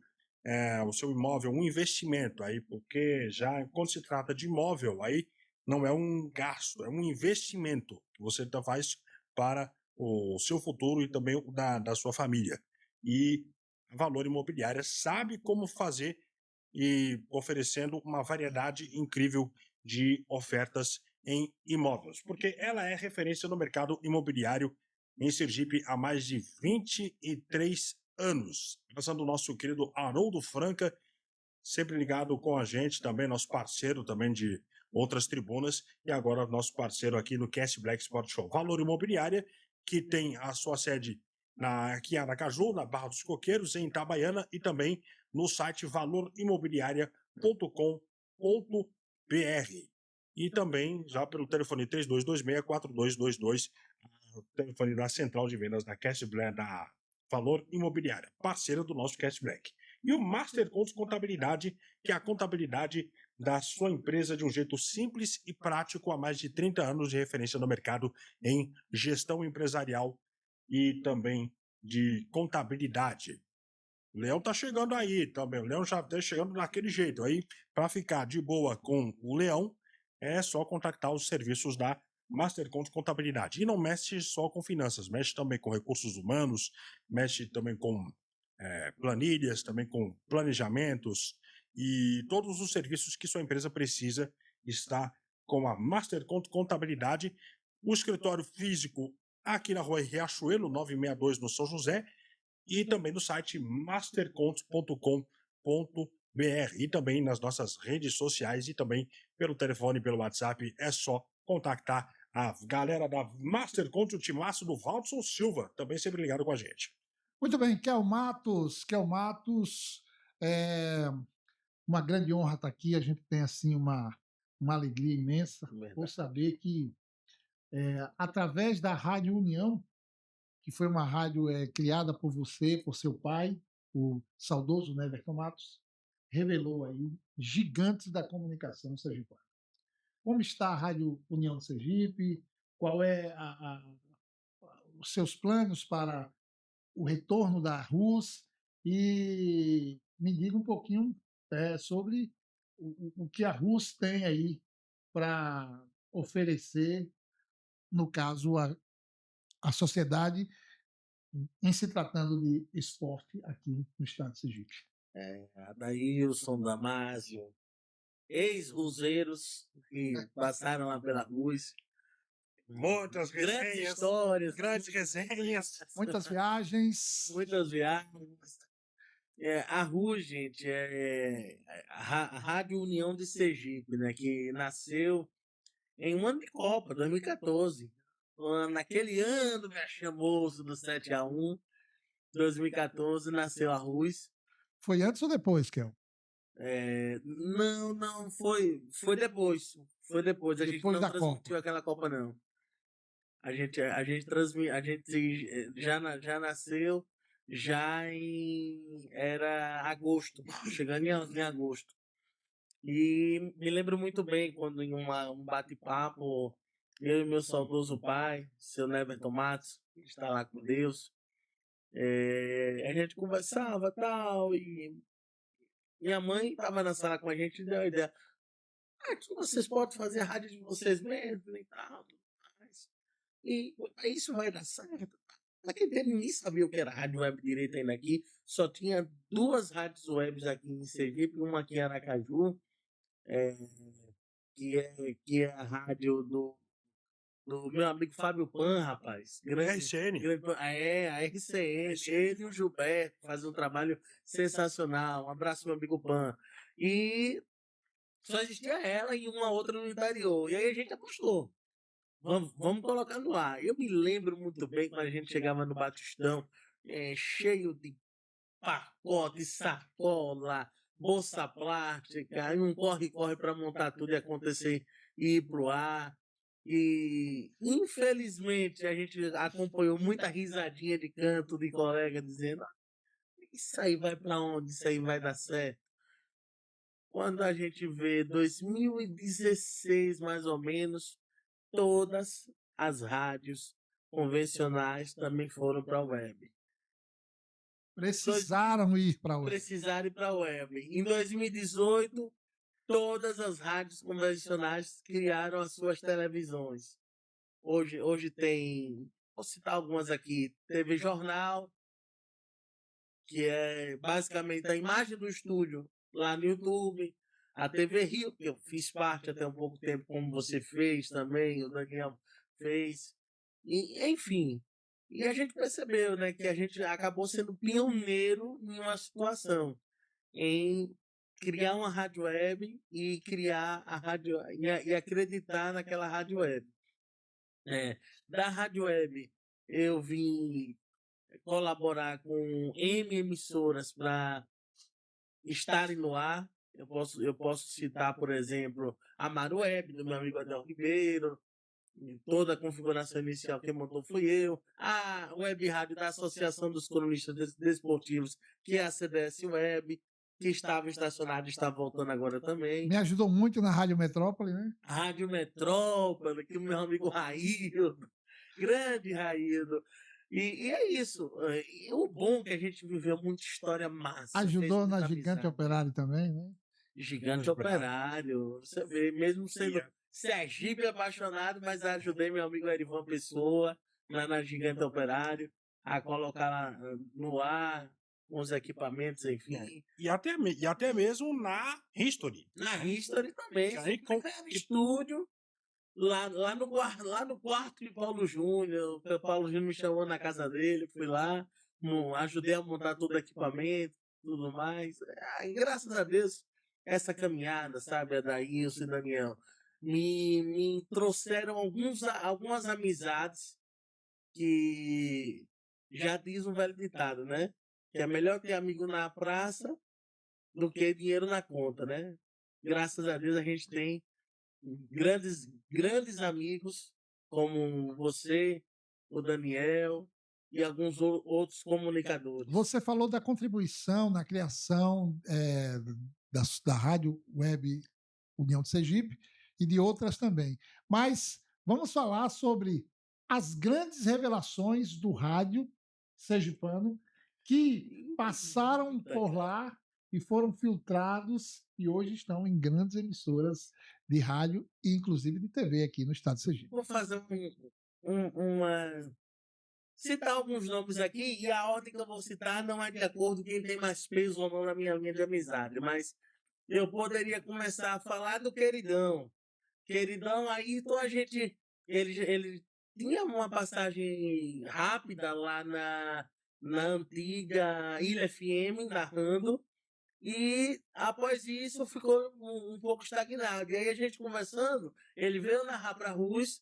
o seu imóvel, um investimento aí, porque já quando se trata de imóvel, aí não é um gasto, é um investimento que você faz para o seu futuro e também o da sua família. E a Valor Imobiliária sabe como fazer e oferecendo uma variedade incrível de ofertas em imóveis, porque ela é referência no mercado imobiliário em Sergipe há mais de 23 anos. Passando o nosso querido Haroldo Franca, sempre ligado com a gente, também nosso parceiro também de outras tribunas, e agora nosso parceiro aqui no Cast Black Sport Show. Valor Imobiliária, que tem a sua sede aqui em Aracaju, na Barra dos Coqueiros, em Itabaiana, e também no site valoriimobiliaria.com.br. E também já pelo telefone 3226-4222, o telefone da Central de Vendas da Cast Black, da Valor Imobiliária, parceira do nosso Cast Black. E o Master Contos Contabilidade, que é a contabilidade da sua empresa de um jeito simples e prático há mais de 30 anos de referência no mercado em gestão empresarial e também de contabilidade. O Leão tá chegando aí também, o Leão já tá chegando daquele jeito. Aí, para ficar de boa com o Leão, é só contactar os serviços da Master Contos Contabilidade. E não mexe só com finanças, mexe também com recursos humanos, mexe também com planilhas, também com planejamentos e todos os serviços que sua empresa precisa está com a Master Contos Contabilidade. O escritório físico aqui na rua Riachuelo, 962 no São José, e também no site mastercontos.com.br e também nas nossas redes sociais e também pelo telefone, pelo WhatsApp. É só contactar a galera da Master Contos, o timaço do Valdson Silva, também sempre ligado com a gente. Muito bem, Kel Matos, é uma grande honra estar aqui. A gente tem assim uma alegria imensa por saber que através da Rádio União, que foi uma rádio criada por você, por seu pai, o saudoso Neverton Matos, revelou aí gigantes da comunicação sergipana. Como está a Rádio União de Sergipe? Qual é os seus planos para o retorno da RUS? E me diga um pouquinho sobre o que a RUS tem aí para oferecer, no caso, a sociedade, em se tratando de esporte aqui no estado de Sergipe. Adailson, Damásio, ex-ruseiros que passaram lá pela RUS. Muitas Grandes resenhas, histórias. grandes resenhas. Muitas viagens. Muitas viagens. A RUS, gente, é a Rádio União de Sergipe, né, que nasceu em um ano de Copa, 2014. Naquele ano vexamoso do 7-1, 2014, nasceu a RUS. Foi antes ou depois, Kel? Não, foi depois. Foi depois. A gente Depois não da transmitiu Copa. aquela Copa, não. A gente já nasceu era agosto, chegando em agosto. E me lembro muito bem quando em um bate-papo, eu e meu saudoso pai, seu Neverton Matos, que está lá com Deus, a gente conversava tal, e minha mãe estava na sala com a gente e deu a ideia: aqui vocês podem fazer a rádio de vocês mesmos e tal, tudo mais. E isso vai dar certo. naquele tempo ninguém sabia o que era rádio web direito ainda aqui. Só tinha 2 rádios webs aqui em Sergipe, uma aqui em Aracaju, eh, que é a rádio do meu amigo Fábio Pan, rapaz. RCN. A RCN, ele e o Gilberto fazem um trabalho sensacional. Um abraço, meu amigo Pan. E só existia ela e uma outra no interior. E aí a gente apostou. Vamos colocar no ar. Eu me lembro muito bem quando a gente chegava no Batistão, cheio de pacote, sacola, bolsa plástica, e um corre-corre para montar tudo e acontecer e ir pro ar. E infelizmente a gente acompanhou muita risadinha de canto de colega dizendo: isso aí vai para onde? Isso aí vai dar certo. Quando a gente vê 2016 mais ou menos, todas as rádios convencionais também foram para a web. Precisaram ir para a web. Precisaram ir para a web. Em 2018, todas as rádios convencionais criaram as suas televisões. Hoje tem, vou citar algumas aqui, TV Jornal, que é basicamente a imagem do estúdio lá no YouTube, a TV Rio, que eu fiz parte até um pouco tempo, como você fez também, o Daniel fez, e, enfim. E a gente percebeu, né, que a gente acabou sendo pioneiro em uma situação, em criar uma rádio web e criar a rádio e acreditar naquela rádio web. Da rádio web eu vim colaborar com M emissoras para estarem no ar. Eu posso citar, por exemplo, a Maru Web, do meu amigo Adel Ribeiro. Toda a configuração inicial quem montou fui eu. A web rádio da Associação dos Cronistas Desportivos, que é a CBS Web, que estava estacionada e está voltando agora também. Me ajudou muito na Rádio Metrópole, né? Rádio Metrópole, que o meu amigo Raildo, grande Raildo. E é isso. E o bom é que a gente viveu muita história massa. Ajudou na Gigante Operário também, né? Gigante Operário. Você vê, mesmo sendo Sergipe apaixonado, mas ajudei meu amigo Erivan Pessoa, lá na Gigante Operário, a colocar lá no ar, com os equipamentos, enfim. E até mesmo na History. Na History também. Aí, estúdio. Lá no quarto de Paulo Júnior. O Paulo Júnior me chamou na casa dele, fui lá, ajudei a montar todo o equipamento, tudo mais. E graças a Deus, essa caminhada, sabe, a Daílson e Daniel, me trouxeram algumas amizades que já diz um velho ditado, né? Que é melhor ter amigo na praça do que dinheiro na conta, né? Graças a Deus a gente tem grandes amigos como você, o Daniel e alguns outros comunicadores. Você falou da contribuição na criação da Rádio Web União de Sergipe e de outras também. Mas vamos falar sobre as grandes revelações do rádio sergipano que passaram por lá e foram filtrados e hoje estão em grandes emissoras de rádio e inclusive de TV aqui no estado de Sergipe. Vou fazer citar alguns nomes aqui e a ordem que eu vou citar não é de acordo com quem tem mais peso ou não na minha linha de amizade, mas eu poderia começar a falar do Queridão. Queridão, aí então a gente, ele tinha uma passagem rápida lá na antiga Ilha FM, narrando, e após isso ficou um pouco estagnado. E aí a gente conversando, ele veio narrar para Rus,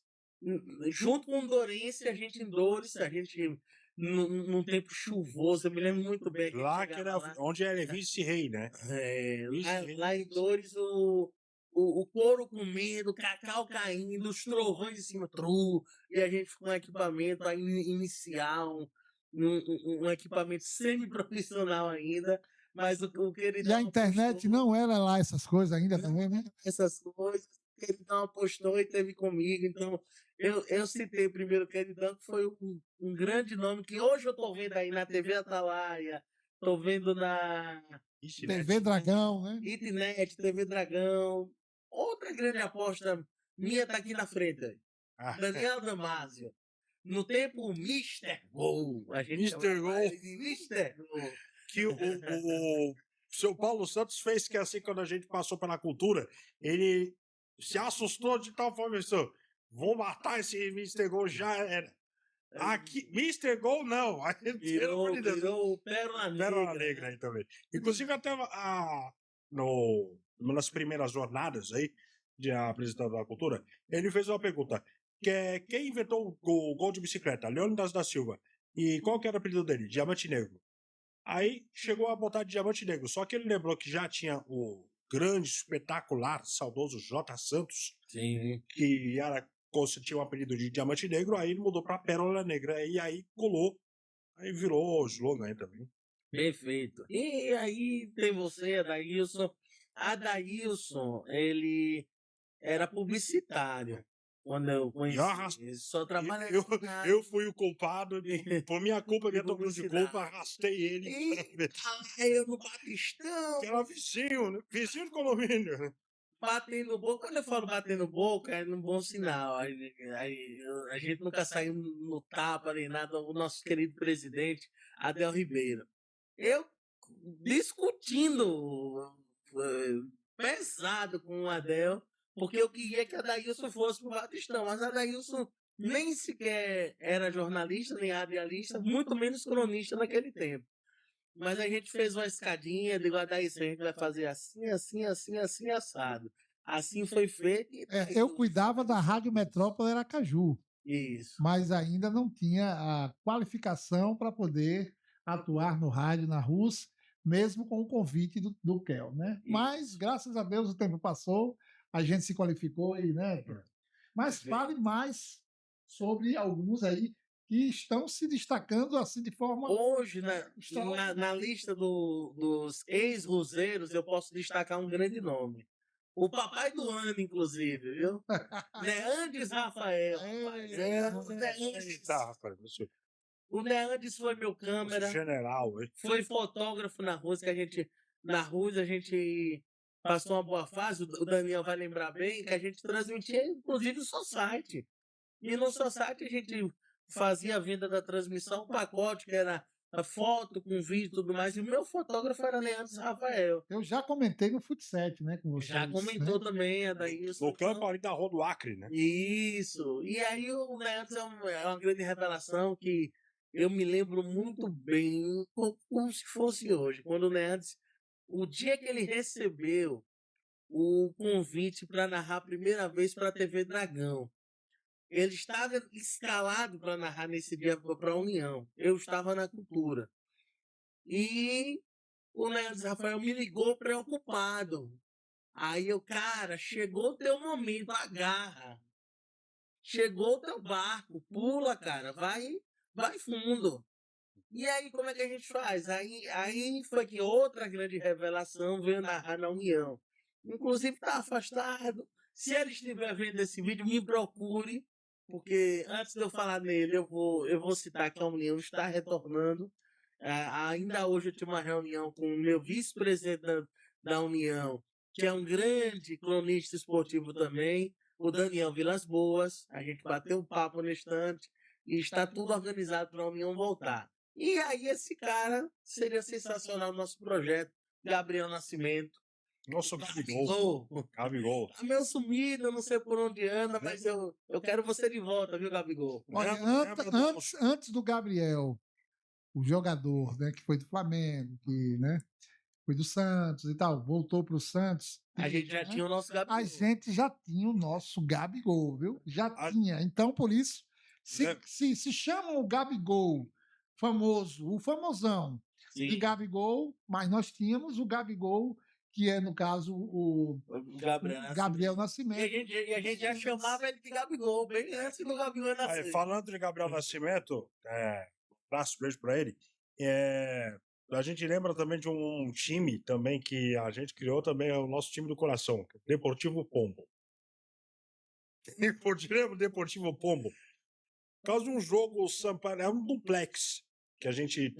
junto com o Dorense, a gente em Dores, a gente num tempo chuvoso, eu me lembro muito bem. Lá que era onde era vice-rei, né? Lá em Dores, o couro comendo, o cacau caindo, os trovões em cima, e a gente com um equipamento inicial, um equipamento semi-profissional ainda, mas o Queridão... E a internet não era lá essas coisas ainda também, né? Essas coisas, o Queridão apostou e teve comigo, então eu citei primeiro o Queridão, que foi um grande nome, que hoje eu estou vendo aí na TV Atalaia, estou vendo na... TV Dragão, né? Itnet, TV Dragão. Outra grande aposta minha está aqui na frente. Daniel Damasio. no tempo Mr. Gol. A gente Mr. Gol. Mr. Gol. Que o seu Paulo Santos fez que assim, quando a gente passou pela cultura, ele se assustou de tal forma, pensou, vou matar esse Mr. Gol, já era. Aqui, Mr. Gol não. Aí, pelo amor de Deus. Virou Pérola Negra. Pérola Negra aí também. Inclusive, até nas primeiras jornadas aí, de apresentador da cultura, ele fez uma pergunta. Quem inventou o gol de bicicleta? Leônidas da Silva. E qual que era o apelido dele? Diamante Negro. Aí chegou a botar de Diamante Negro. Só que ele lembrou que já tinha o grande, espetacular, saudoso J. Santos, Sim. que tinha um apelido de Diamante Negro, aí ele mudou pra Pérola Negra. E aí colou. Aí virou slogan aí também. Perfeito. E aí tem você, Adailson. Adailson, ele era publicitário. Quando eu conheci, ele só trabalha eu fui o culpado, por minha culpa, minha tomada de culpa, arrastei ele. Eu no Batistão. Que era vizinho, né? Vizinho do condomínio, né? Batendo boca, quando eu falo batendo boca, é um bom sinal. A gente nunca saiu no tapa nem nada. O nosso querido presidente, Adel Ribeiro. Eu discutindo pesado com o Adel, porque eu queria que a Adailson fosse pro Batistão, mas a Adailson nem sequer era jornalista, nem radialista, muito menos cronista naquele tempo. Mas a gente fez uma escadinha, digo, Adailson, a gente vai fazer assim, assim, assim, assim, assado. Assim foi feito. Eu cuidava da Rádio Metrópole Aracaju. Isso. Mas ainda não tinha a qualificação para poder atuar no rádio, na RUS, mesmo com o convite do Kel, né? Isso. Mas, graças a Deus, o tempo passou, a gente se qualificou e, né? Mas fale mais sobre alguns aí que estão se destacando assim de forma... Hoje, na lista dos ex-ruseiros, eu posso destacar um grande nome. O papai do ano, inclusive, viu? Neandes Rafael. O Neandes foi meu câmera. General, hein? Foi fotógrafo na Rússia, na Rússia a gente passou uma boa fase. O Daniel vai lembrar bem que a gente transmitia, inclusive, o Society. E no Society a gente fazia a venda da transmissão, um pacote que era a foto com vídeo e tudo mais. E o meu fotógrafo era Neandes Rafael. Eu já comentei no Futset, né, com você. Já comentou também, a Adailson. No campo ali da Rua do Acre, né? Isso. E aí o Neandes é uma grande revelação que eu me lembro muito bem, como se fosse hoje. Quando o Neandes, o dia que ele recebeu o convite para narrar a primeira vez para a TV Dragão. Ele estava escalado para narrar nesse dia para a União. Eu estava na cultura. E o Neandes Rafael me ligou preocupado. Aí eu, cara, chegou o teu momento, agarra. Chegou o teu barco, pula, cara, vai fundo. E aí, como é que a gente faz? Aí foi que outra grande revelação veio narrar na União. Inclusive, está afastado. Se ele estiver vendo esse vídeo, me procure. Porque antes de eu falar nele, eu vou citar que a União está retornando. Ainda hoje eu tive uma reunião com o meu vice-presidente da União, que é um grande cronista esportivo também, o Daniel Vilas Boas. A gente bateu um papo no instante e está tudo organizado para a União voltar. E aí esse cara seria sensacional no nosso projeto, Gabriel Nascimento. Nossa, Gabigol. Tá meio sumido, eu não sei por onde anda, mas eu quero você de volta, viu, Gabigol? Olha, antes do Gabriel, o jogador, né, que foi do Flamengo, que, né, foi do Santos e tal, voltou para o Santos. A gente já tinha o nosso Gabigol. A gente já tinha o nosso Gabigol, viu? Já tinha. Então, por isso, se chama o Gabigol famoso, o famosão de Gabigol, mas nós tínhamos o Gabigol, que é, no caso, o Gabriel Nascimento. E a gente já chamava ele de Gabigol, bem antes do Gabriel nascer. Falando de Gabriel Nascimento, abraço, beijo pra ele. A gente lembra também de um time também que a gente criou também, é o nosso time do coração, Deportivo Pombo. Lembra Deportivo Pombo? Por causa de um jogo, é um duplex que a gente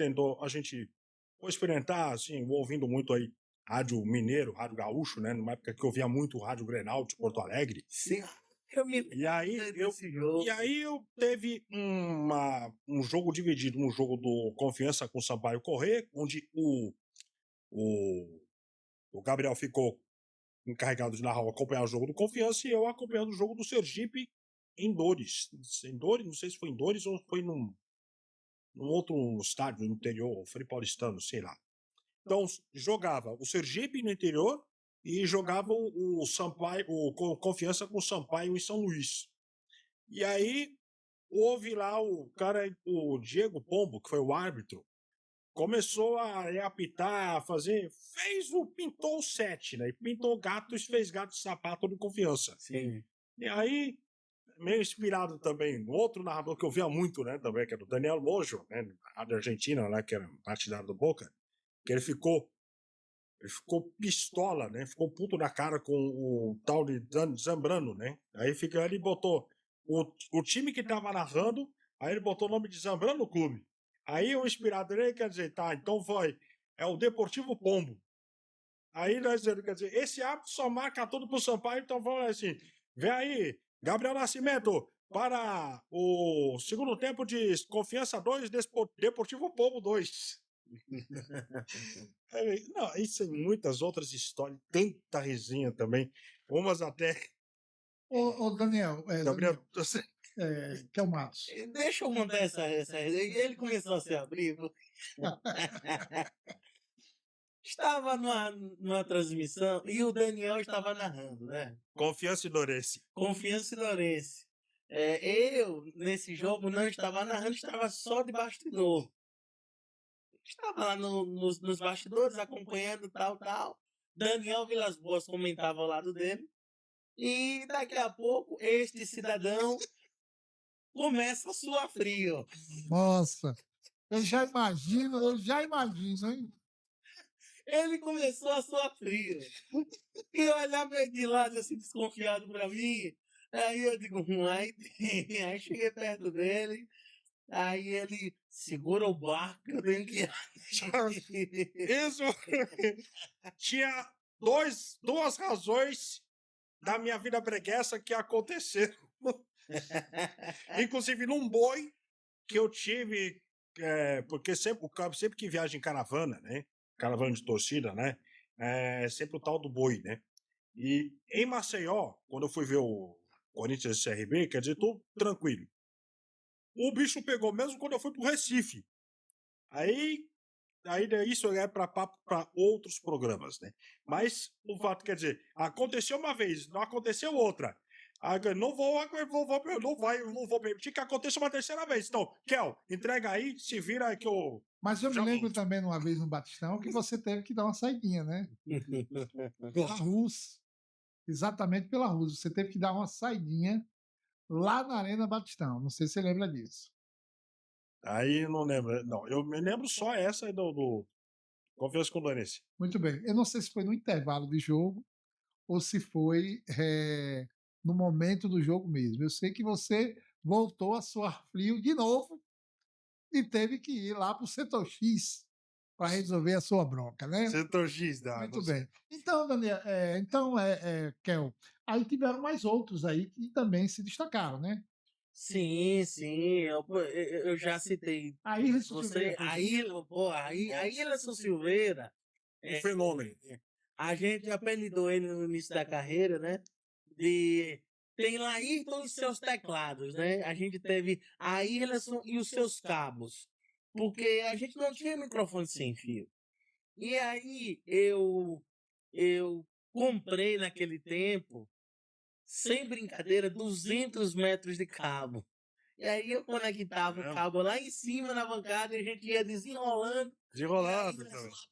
foi experimentar, assim, ouvindo muito aí Rádio Mineiro, Rádio Gaúcho, né? Numa época que eu ouvia muito Rádio Grenal de Porto Alegre. Sim. Eu me E aí desse jogo. eu teve um jogo dividido, um jogo do Confiança com o Sampaio Corrêa, onde o Gabriel ficou encarregado de narrar, acompanhar o jogo do Confiança e eu acompanhando o jogo do Sergipe em Dores. Em Dores, não sei se foi em Dores ou foi num outro estádio no interior, Frei Paulistano, sei lá. Então, jogava o Sergipe no interior e jogava o Sampaio, o Confiança com o Sampaio em São Luís. E aí, houve lá o Diego Pombo, que foi o árbitro, começou a apitar, a fazer, pintou o 7, né? Pintou gato e fez gato de sapato do Confiança. Sim. E aí, meio inspirado também no outro narrador que eu via muito, né, também, que era o Daniel Mojo, né, da Argentina, né, que era partidário do Boca, que ele ficou pistola, né, ficou puto na cara com o tal de Zambrano, né, aí ele botou o time que tava narrando, aí ele botou o nome de Zambrano no clube. Aí o inspirado dele quer dizer, tá, então é o Deportivo Pombo. Aí nós quer dizer, esse árbitro só marca tudo pro Sampaio, então vamos assim, vem aí, Gabriel Nascimento, para o segundo tempo de Confiança 2, Deportivo Pombo 2. Não, isso e muitas outras histórias, tanta resenha também, umas até... Ô, Daniel, Gabriel, que é o Matos. Deixa eu contar essa. Ele começou a se abrir. Estava numa transmissão e o Daniel estava narrando, né? Confiança e Lourenço. Confiança e Lourenço. Eu, nesse jogo, não estava narrando, estava só de bastidor. Estava lá nos bastidores, acompanhando tal. Daniel Vilas Boas comentava ao lado dele. E daqui a pouco, este cidadão começa a suar frio. Nossa, eu já imagino, hein? Ele começou a suar frio. E eu olhava de lado assim, desconfiado pra mim. Aí eu digo, aí tem. Aí cheguei perto dele. Aí ele segura o barco, eu tenho que. Isso tinha duas razões da minha vida breguessa que aconteceram. Inclusive num boi que eu tive, porque sempre que viaja em caravana, né? Caravana de torcida, né? Sempre o tal do boi, né? E em Maceió, quando eu fui ver o Corinthians e CRB, quer dizer, tô tranquilo. O bicho pegou mesmo quando eu fui pro Recife. Aí isso é para outros programas, né? Mas o fato, quer dizer, aconteceu uma vez, não aconteceu outra. Não vou permitir que aconteça uma terceira vez. Então, Kel, entrega aí, se vira que eu. Mas eu me lembro também, uma vez no Batistão, que você teve que dar uma saidinha, né? Pela Rus. Exatamente pela Rus. Você teve que dar uma saidinha lá na Arena Batistão. Não sei se você lembra disso. Aí não lembro. Não, eu me lembro só essa do Confiança com o Lourenço. Muito bem. Eu não sei se foi no intervalo de jogo ou se foi no momento do jogo mesmo. Eu sei que você voltou a suar frio de novo e teve que ir lá para o setor X para resolver a sua bronca, né? Setor X, Muito bem. Então, Daniel, Kel, aí tiveram mais outros aí que também se destacaram, né? Sim. Eu já citei. Aí, Ailson Silveira. Um fenômeno. A gente apelidou ele no início da carreira, né? Tem lá Ayrton e seus teclados, né? A gente teve Ailson e os seus cabos. Porque a gente não tinha microfone sem fio. E aí eu comprei naquele tempo, sem brincadeira, 200 metros de cabo. E aí eu conectava o cabo lá em cima na bancada e a gente ia desenrolando.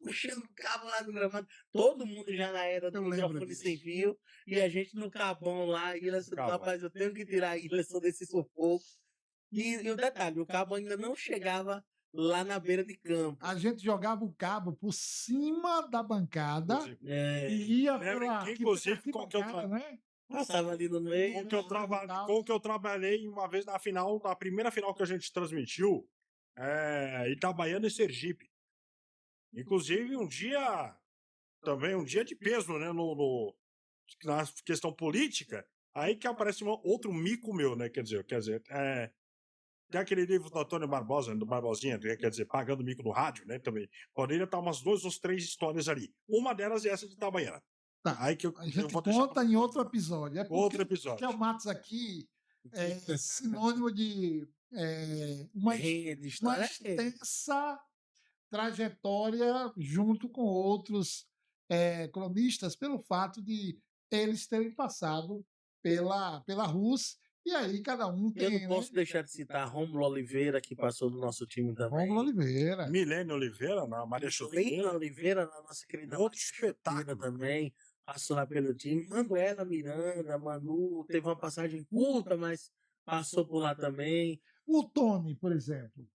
Puxando o cabo lá no gramado. Todo mundo já na era do microfone sem fio. E a gente no cabão lá. E ele assim, rapaz, eu tenho que tirar a Ilson desse sufoco. E o detalhe, o cabo ainda não chegava lá na beira de campo. A gente jogava o cabo por cima da bancada e ia pela inclusive, né? Passava ali no meio. Com que eu trabalhei uma vez na primeira final que a gente transmitiu, Itabaiana e Sergipe. Inclusive, um dia de peso, né, na questão política, Aí que aparece outro mico meu, né? Quer dizer, tem aquele livro do Antônio Barbosa, do Barbosinha, quer dizer, Pagando Mico no Rádio, né? Também. Poderia estar umas 2 ou 3 histórias ali. Uma delas é essa de Itabaiana. Tá. Aí que A gente vou deixar conta em outro episódio. É porque outro episódio. o Matos aqui é sinônimo de uma extensa trajetória junto com outros cronistas, pelo fato de eles terem passado pela RUS, e aí cada um tem. Eu não posso deixar de citar Rômulo Oliveira, que passou do nosso time também. Rômulo Oliveira. Milênio Oliveira, na Maria Chuveira. Milênio Oliveira, na nossa querida Outro espetáculo também. Passou lá pelo time. Manuela Miranda, Manu, teve uma passagem curta, mas passou por lá também. O Tony, por exemplo.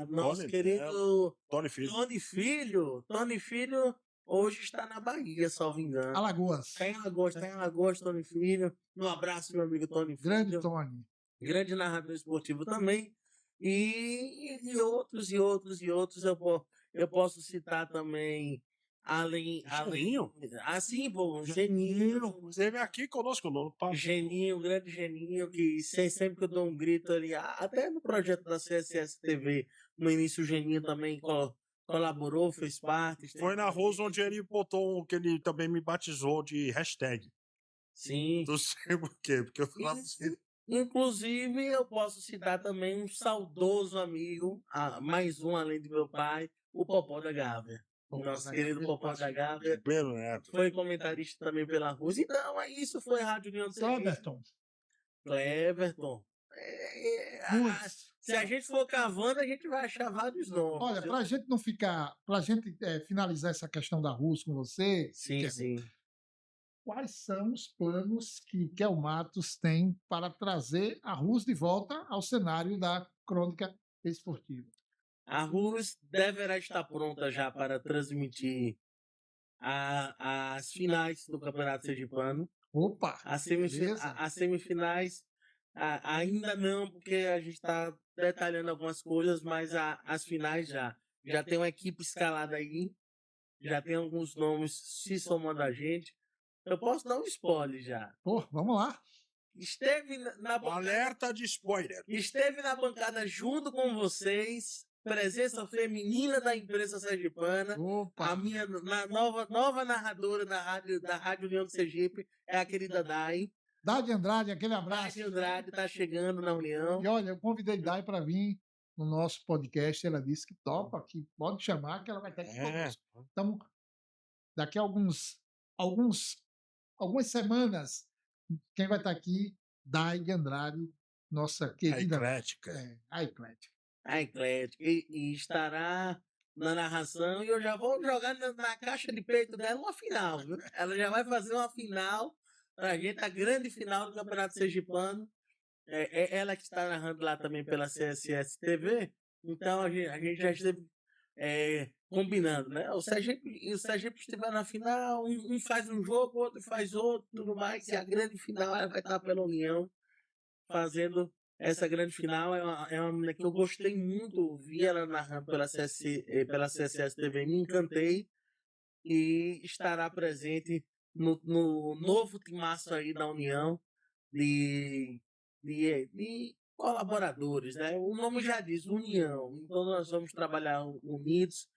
Nosso querido Tony Filho. Tony Filho hoje está na Bahia, salvo engano. Alagoas. Está em Alagoas, Tony Filho. Um abraço, meu amigo Tony Filho. Grande Tony. Grande narrador esportivo também. E outros. Eu posso citar também, além assim, pô, Geninho. Esteve aqui conosco, não? Geninho, grande Geninho, que sempre que eu dou um grito ali, até no projeto da CSS TV, no início o Geninho também colaborou, fez parte. Foi na Rose onde ele botou, que ele também me batizou de hashtag. Sim. Não sei por quê, porque eu falava assim. Inclusive, eu posso citar também um saudoso amigo, mais um além de meu pai, o Popó da Gávea. O nosso querido Popó da Gávea. Foi comentarista também pela Rússia. Então, isso foi Rádio União do Cleverton. Se a gente for cavando, a gente vai achar vários nomes. Olha, para a gente não ficar, para a gente finalizar essa questão da Rússia com você. Sim. Quais são os planos que Kel Matos tem para trazer a RUS de volta ao cenário da crônica esportiva? A RUS deverá estar pronta já para transmitir as finais do Campeonato Sergipano. Opa! As semifinais ainda não, porque a gente está detalhando algumas coisas, mas as finais já tem uma equipe escalada aí, já tem alguns nomes se somando a gente. Eu posso dar um spoiler já. Pô, vamos lá. Esteve na bancada, alerta de spoiler. Esteve na bancada junto com vocês, presença feminina da imprensa sergipana. Opa. A minha nova narradora da Rádio União do Sergipe é a querida Dai. Dai Andrade, aquele abraço. Dai Andrade está chegando na União. E olha, eu convidei Dai para vir no nosso podcast. Ela disse que topa, que pode chamar, que ela vai estar aqui conosco. Então, daqui a algumas semanas, quem vai estar aqui, Dai Andrade, nossa querida. A Eclética. A Eclética. E estará na narração, e eu já vou jogar na caixa de peito dela uma final, viu? Ela já vai fazer uma final pra gente, a grande final do Campeonato Sergipano. Ela que está narrando lá também pela CSS TV, então a gente já esteve combinando, né? O Sergipe estiver na final, um faz um jogo, o outro faz outro, tudo mais, e a grande final ela vai estar pela União, fazendo essa grande final. É uma menina que eu gostei muito, vi ela narrando pela CSS TV, me encantei, e estará presente no novo timaço aí da União de colaboradores, né? O nome já diz, União. Então nós vamos trabalhar unidos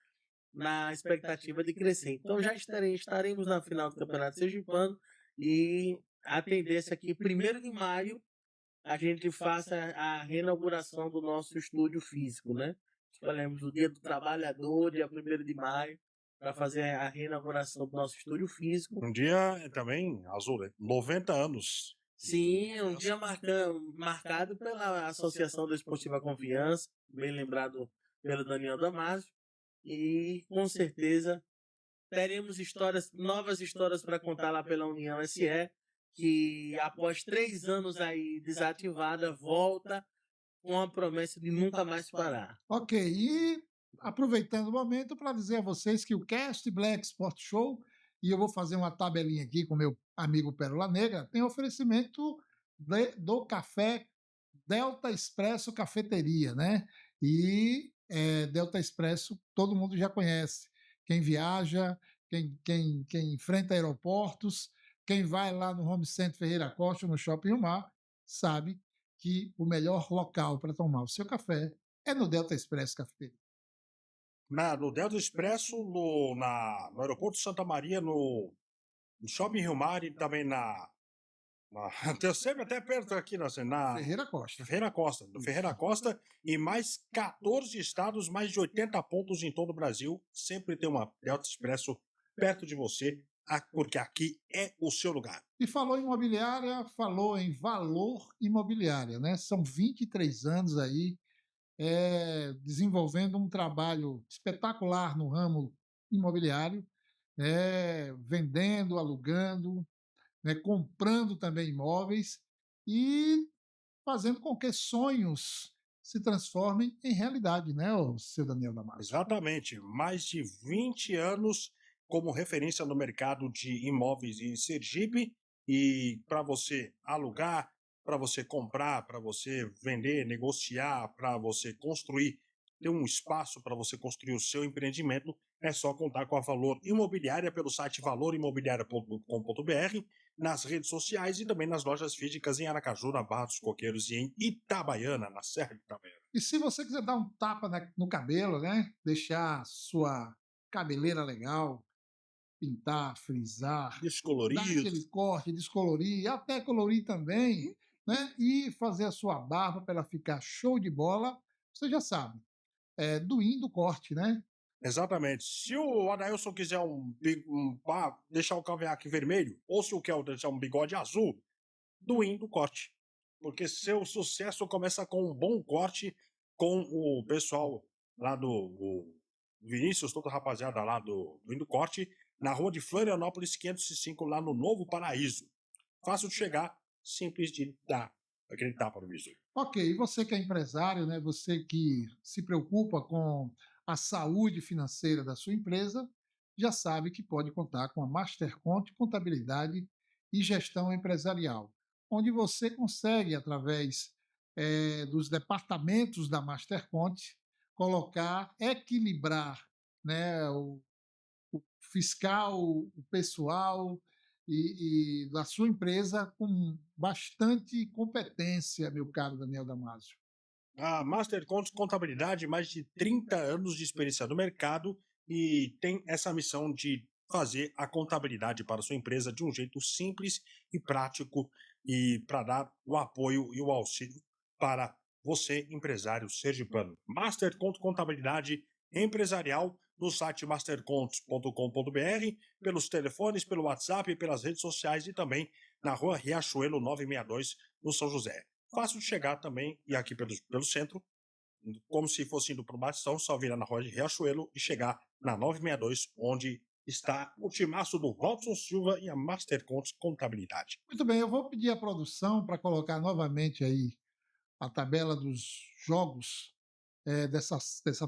na expectativa de crescer. Então já estaremos na final do Campeonato Sergipano, e a tendência aqui, 1º de maio, a gente faça a reinauguração do nosso estúdio físico, né? Escolhemos o Dia do Trabalhador, dia 1º de maio, para fazer a reinauguração do nosso estúdio físico. Um dia também, Azul, 90 anos. Sim, um dia marcado pela Associação Desportiva Confiança, bem lembrado pelo Daniel Damasio, e com certeza teremos novas histórias para contar lá pela União SE, que após 3 anos aí desativada, volta com a promessa de nunca mais parar. Ok, e aproveitando o momento para dizer a vocês que o Cast Black Sport Show, e eu vou fazer uma tabelinha aqui com meu amigo Pérola Negra, tem oferecimento do café Delta Expresso Cafeteria, né? E Delta Expresso todo mundo já conhece. Quem viaja, quem enfrenta aeroportos, Quem vai lá no Home Center Ferreira Costa, no Shopping Rio Mar, sabe que o melhor local para tomar o seu café é no Delta Expresso Cafeteria. No Delta Expresso, no aeroporto de Santa Maria, no Shopping Rio Mar e também eu sempre até perto aqui, na Ferreira Costa. Ferreira Costa. No Ferreira Costa e mais 14 estados, mais de 80 pontos em todo o Brasil. Sempre tem uma Delta Expresso perto de você, porque aqui é o seu lugar. E falou em imobiliária, falou em Valor Imobiliária, né? São 23 anos aí desenvolvendo um trabalho espetacular no ramo imobiliário, vendendo, alugando, comprando também imóveis e fazendo com que sonhos se transformem em realidade, né, seu Daniel Damasio? Exatamente. Mais de 20 anos como referência no mercado de imóveis em Sergipe, e para você alugar, para você comprar, para você vender, negociar, para você construir, ter um espaço para você construir o seu empreendimento, é só contar com a Valor Imobiliária pelo site valorimobiliaria.com.br, nas redes sociais e também nas lojas físicas em Aracaju, na Barra dos Coqueiros e em Itabaiana, na Serra de Itabaiana. E se você quiser dar um tapa no cabelo, né, deixar sua cabeleira legal, pintar, frisar, Descolorido, dar aquele corte, descolorir, até colorir também, né? E fazer a sua barba para ela ficar show de bola, você já sabe, doindo o corte, né? Exatamente. Se o Adailson quiser deixar o cavanhaque vermelho, ou se o Kel deixar um bigode azul, doindo o corte. Porque seu sucesso começa com um bom corte com o pessoal lá do Vinícius, toda a rapaziada lá do Indo Corte, na rua de Florianópolis 505, lá no Novo Paraíso. Fácil de chegar, simples de dar aquele tapa no viso. Ok, e você que é empresário, né? Você que se preocupa com a saúde financeira da sua empresa, já sabe que pode contar com a Mastercont Contabilidade e Gestão Empresarial, onde você consegue, através dos departamentos da Mastercont, equilibrar, né, o fiscal, o pessoal e da sua empresa com bastante competência, meu caro Daniel Damasio. A Master Contabilidade, mais de 30 anos de experiência no mercado, e tem essa missão de fazer a contabilidade para a sua empresa de um jeito simples e prático, e para dar o apoio e o auxílio para você, empresário sergipano. Master Contabilidade Empresarial no site mastercontos.com.br, pelos telefones, pelo WhatsApp, pelas redes sociais e também na rua Riachuelo 962, no São José. Fácil de chegar também, e aqui pelo centro, como se fosse indo para o Batistão, só virar na rua de Riachuelo e chegar na 962, onde está o timaço do Robson Silva e a Mastercontos Contabilidade. Muito bem, eu vou pedir à produção para colocar novamente aí a tabela dos jogos dessa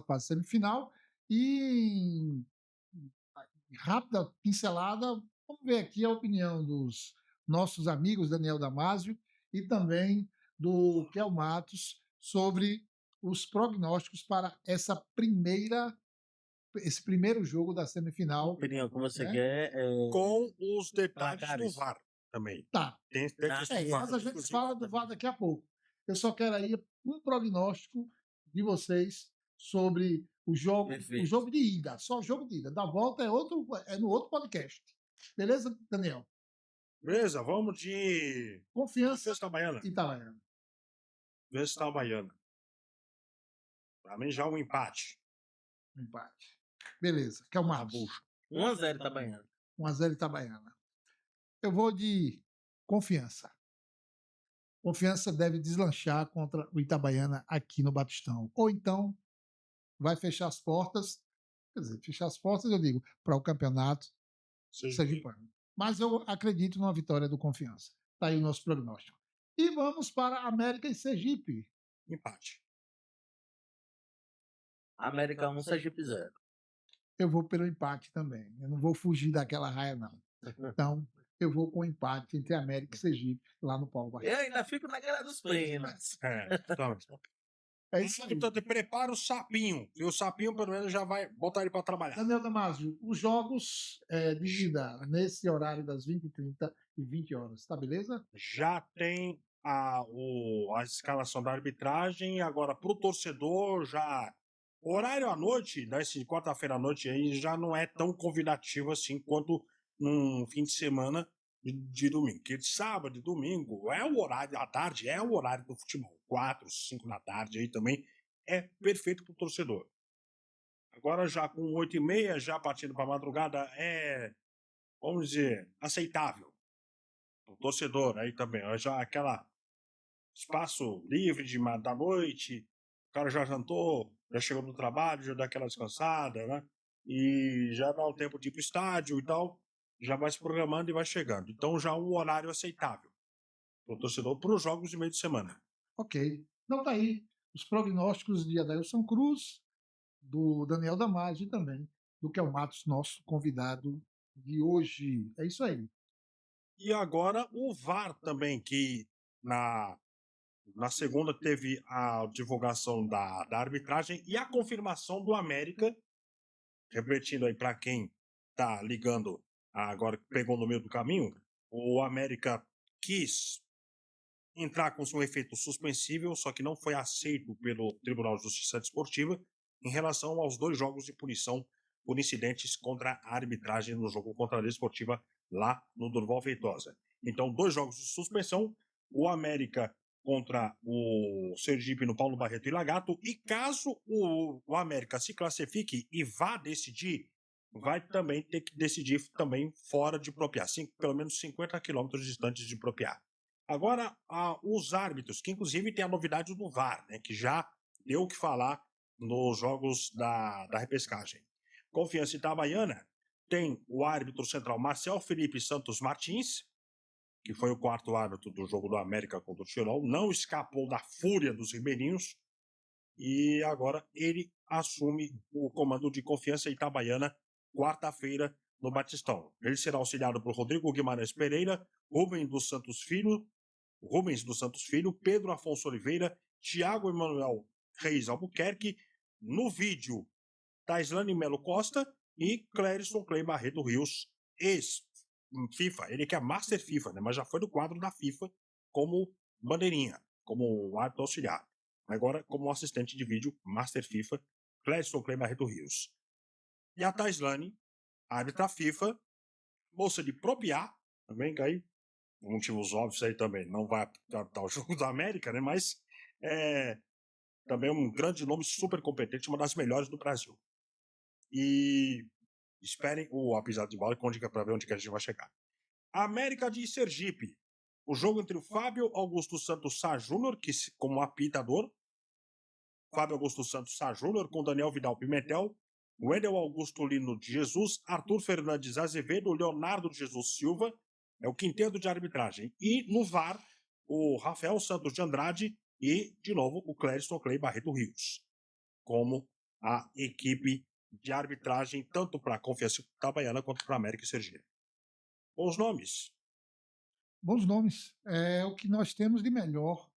fase semifinal e rápida pincelada, vamos ver aqui a opinião dos nossos amigos Daniel Damasio e também do Kel Matos sobre os prognósticos para esse primeiro jogo da semifinal. Opinião, como você quer. Com os detalhes do VAR também. Tá. Mas a gente fala do VAR daqui a pouco. Eu só quero aí um prognóstico de vocês sobre o jogo de ida. Só o jogo de ida. Da volta é no outro podcast. Beleza, Daniel? Beleza, vamos de Confiança Itabaiana. Itabaiana. Para mim já um empate. Beleza. Que é o Marcos. 1-0 Itabaiana. 1-0 Itabaiana. Eu vou de Confiança. Confiança deve deslanchar contra o Itabaiana aqui no Batistão. Ou então vai fechar as portas, quer dizer, fechar as portas, eu digo, para o campeonato sergipano. Mas eu acredito numa vitória do Confiança. Está aí o nosso prognóstico. E vamos para América e Sergipe. Empate. América 1, Sergipe 0. Eu vou pelo empate também. Eu não vou fugir daquela raia, não. Então, eu vou com o empate entre América e Sergipe, lá no Paulo Batista. Eu ainda fico na guerra dos pênaltis. É isso aí. Então, prepara o sapinho. E o sapinho, pelo menos, já vai botar ele para trabalhar. Daniel Damasio, os jogos de ida nesse horário das 20h30 e 20 horas. Tá beleza? Já tem a escalação da arbitragem, agora para o torcedor já. O horário à noite, desse quarta-feira à noite aí, já não é tão convidativo assim quanto num fim de semana de domingo. Porque de sábado e domingo é o horário, à tarde é o horário do futebol. 4, 5 da tarde aí também é perfeito para o torcedor. Agora já com 8h30, já partindo para a madrugada, é, vamos dizer, aceitável. O torcedor aí também, já aquela espaço livre da noite, o cara já jantou, já chegou do trabalho, já dá aquela descansada, né? E já dá o tempo de ir pro estádio e tal, já vai se programando e vai chegando. Então já um horário aceitável para o torcedor para os jogos de meio de semana. Ok. Então tá aí os prognósticos de Adailson Cruz, do Daniel Damasio e também do Kel Matos, nosso convidado de hoje. É isso aí. E agora o VAR também, que na segunda teve a divulgação da arbitragem e a confirmação do América, repetindo aí para quem tá ligando agora, que pegou no meio do caminho, o América quis entrar com seu efeito suspensível, só que não foi aceito pelo Tribunal de Justiça Desportiva em relação aos 2 jogos de punição por incidentes contra a arbitragem no jogo contra a Desportiva lá no Durval Feitosa. Então, 2 jogos de suspensão, o América contra o Sergipe no Paulo Barreto e Lagato, e caso o América se classifique e vá decidir, vai também ter que decidir também fora de Propiá, pelo menos 50 quilômetros distantes de Propiá. Agora, os árbitros, que inclusive tem a novidade do VAR, né, que já deu o que falar nos jogos da repescagem. Confiança Itabaiana tem o árbitro central Marcel Felipe Santos Martins, que foi o 4º árbitro do jogo do América contra o Tirol, não escapou da fúria dos ribeirinhos e agora ele assume o comando de Confiança Itabaiana quarta-feira no Batistão. Ele será auxiliado por Rodrigo Guimarães Pereira, Rubens dos Santos Filho, Pedro Afonso Oliveira, Tiago Emanuel Reis Albuquerque, no vídeo, Taislane Melo Costa e Clérison Clay Barreto Rios, ex-FIFA, ele que é Master FIFA, né, mas já foi do quadro da FIFA como bandeirinha, como árbitro auxiliar. Agora, como assistente de vídeo, Master FIFA, Clérison Clay Barreto Rios. E a Taislane, árbitra FIFA, moça de Propiá, também, que aí motivos óbvios aí também, não vai apitar o jogo da América, né? Mas também um grande nome, super competente, uma das melhores do Brasil. E esperem a pisada de bola com dica para ver onde que a gente vai chegar. América de Sergipe. O jogo entre o Fábio Augusto Santos Sá Júnior, que como apitador, Fábio Augusto Santos Sá Júnior com Daniel Vidal Pimentel, Wendel Augusto Lino de Jesus, Arthur Fernandes Azevedo, Leonardo de Jesus Silva, é o quinteto de arbitragem. E no VAR, o Rafael Santos de Andrade e, de novo, o Clérison Clay Barreto Rios, como a equipe de arbitragem, tanto para a Confiança Itabaiana quanto para a América e Sergipe. Bons nomes. Bons nomes. É o que nós temos de melhor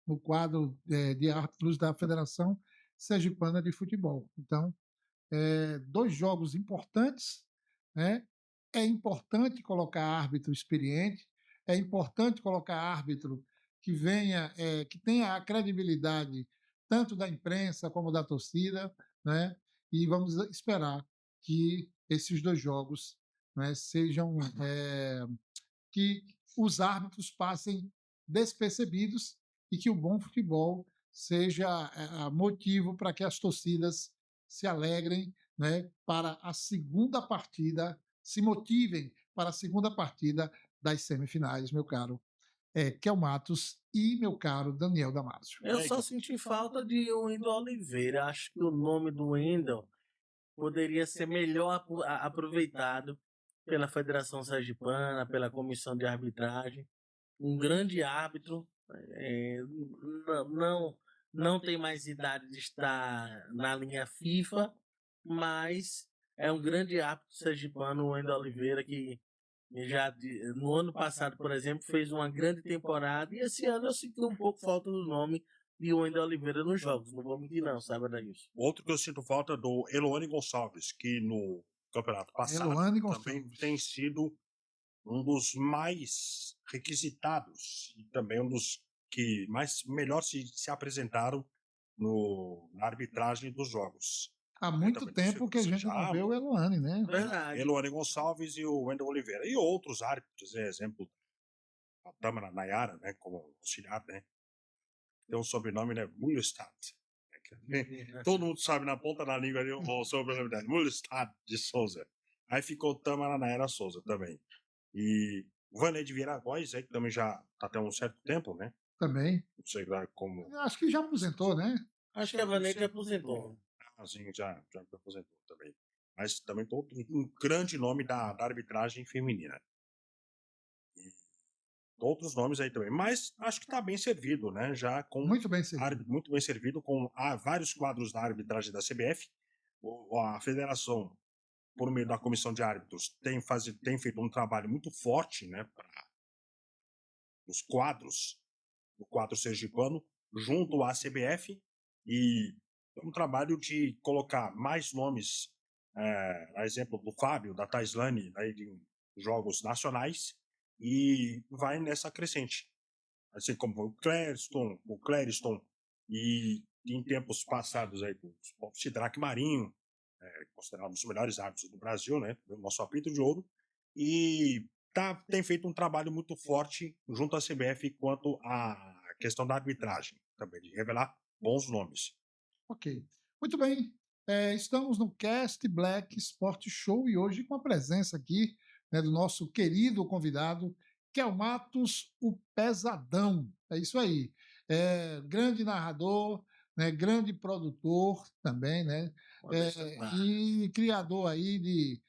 no quadro de árbitros da Federação Sergipana de Futebol. Então, 2 jogos importantes, né? É importante colocar árbitro experiente, é importante colocar árbitro que venha, que tenha a credibilidade tanto da imprensa como da torcida, né? E vamos esperar que esses 2 jogos, né, sejam que os árbitros passem despercebidos e que o bom futebol seja motivo para que as torcidas se alegrem, né, para a segunda partida, se motivem para a segunda partida das semifinais, meu caro Kel Matos e meu caro Daniel Damasio. Eu só senti falta de Wendel Oliveira. Acho que o nome do Wendel poderia ser melhor aproveitado pela Federação Sergipana, pela comissão de arbitragem. Um grande árbitro, não tem mais idade de estar na linha FIFA, mas é um grande árbitro sergipano, o Wendel Oliveira, que já no ano passado, por exemplo, fez uma grande temporada, e esse ano eu senti um pouco falta do nome de Wendel Oliveira nos jogos, não vou mentir não, sabe disso. Outro que eu sinto falta é do Eloane Gonçalves, que no campeonato passado também tem sido um dos mais requisitados e também um dos que melhor se apresentaram na arbitragem dos jogos. Há muito também do tempo que a Silvio gente não Sanjalo, vê o Eloane, né? Verdade. Eloane Gonçalves e o Wendel Oliveira. E outros árbitros, exemplo, a Tâmara Nayara, né, como auxiliar, né? Tem um sobrenome, né? Mulestad. Todo mundo sabe na ponta da língua ali o sobrenome dela. Mulestad de Souza. Aí ficou Tâmara Nayara Souza também. E Vanei de Vieira Góes, aí, que também já tá até um certo tempo, né? Também. Não sei lá como. Acho que já aposentou, né? Acho que a Vanessa já aposentou. Sim, já aposentou também. Mas também todo um grande nome da arbitragem feminina. E outros nomes aí também. Mas acho que está bem servido, né? Já com Muito bem servido. muito bem servido com vários quadros da arbitragem da CBF. A federação, por meio da comissão de árbitros, tem feito um trabalho muito forte, né? Para os quadros, o quadro sergipano, junto à CBF. E um trabalho de colocar mais nomes, a exemplo do Fábio, da Taislane, aí de jogos nacionais, e vai nessa crescente. Assim como o Clériston e em tempos passados aí, o Sidraque Marinho, considerado um dos melhores árbitros do Brasil, né? O nosso apito de ouro, e tem feito um trabalho muito forte junto à CBF quanto à questão da arbitragem, também, de revelar bons nomes. Ok. Muito bem. Estamos no Cast Black Sport Show e hoje com a presença aqui, né, do nosso querido convidado, Kel Matos, o Pesadão. É isso aí. Grande narrador, né, grande produtor também, né? E criador aí de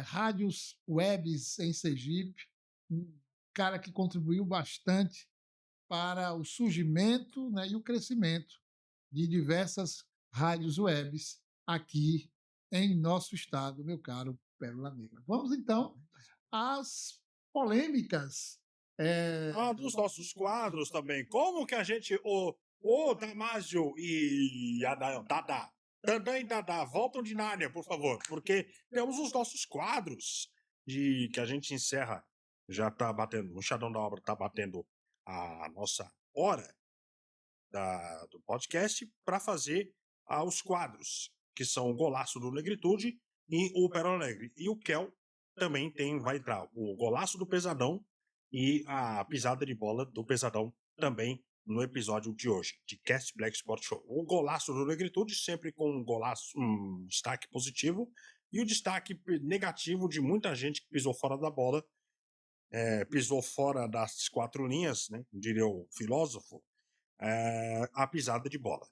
rádios webs em Sergipe. Um cara que contribuiu bastante para o surgimento, né, e o crescimento de diversas rádios webs aqui em nosso estado, meu caro Pérola Negra. Vamos então às polêmicas. Dos nossos quadros também. Como que a gente. O Damásio e a Dada. Dandan e Dada, voltam de Nárnia, por favor. Porque temos os nossos quadros que a gente encerra. Já está batendo. O Xadão da Obra está batendo a nossa hora do podcast para fazer os quadros, que são o Golaço do Negritude e o Pérola Negre. E o Kel também vai entrar o Golaço do Pesadão e a pisada de bola do Pesadão também no episódio de hoje, de Cast Black Sport Show. O Golaço do Negritude sempre com um destaque positivo e o destaque negativo de muita gente que pisou fora da bola, pisou fora das quatro linhas, né, diria o filósofo, a pisada de bola.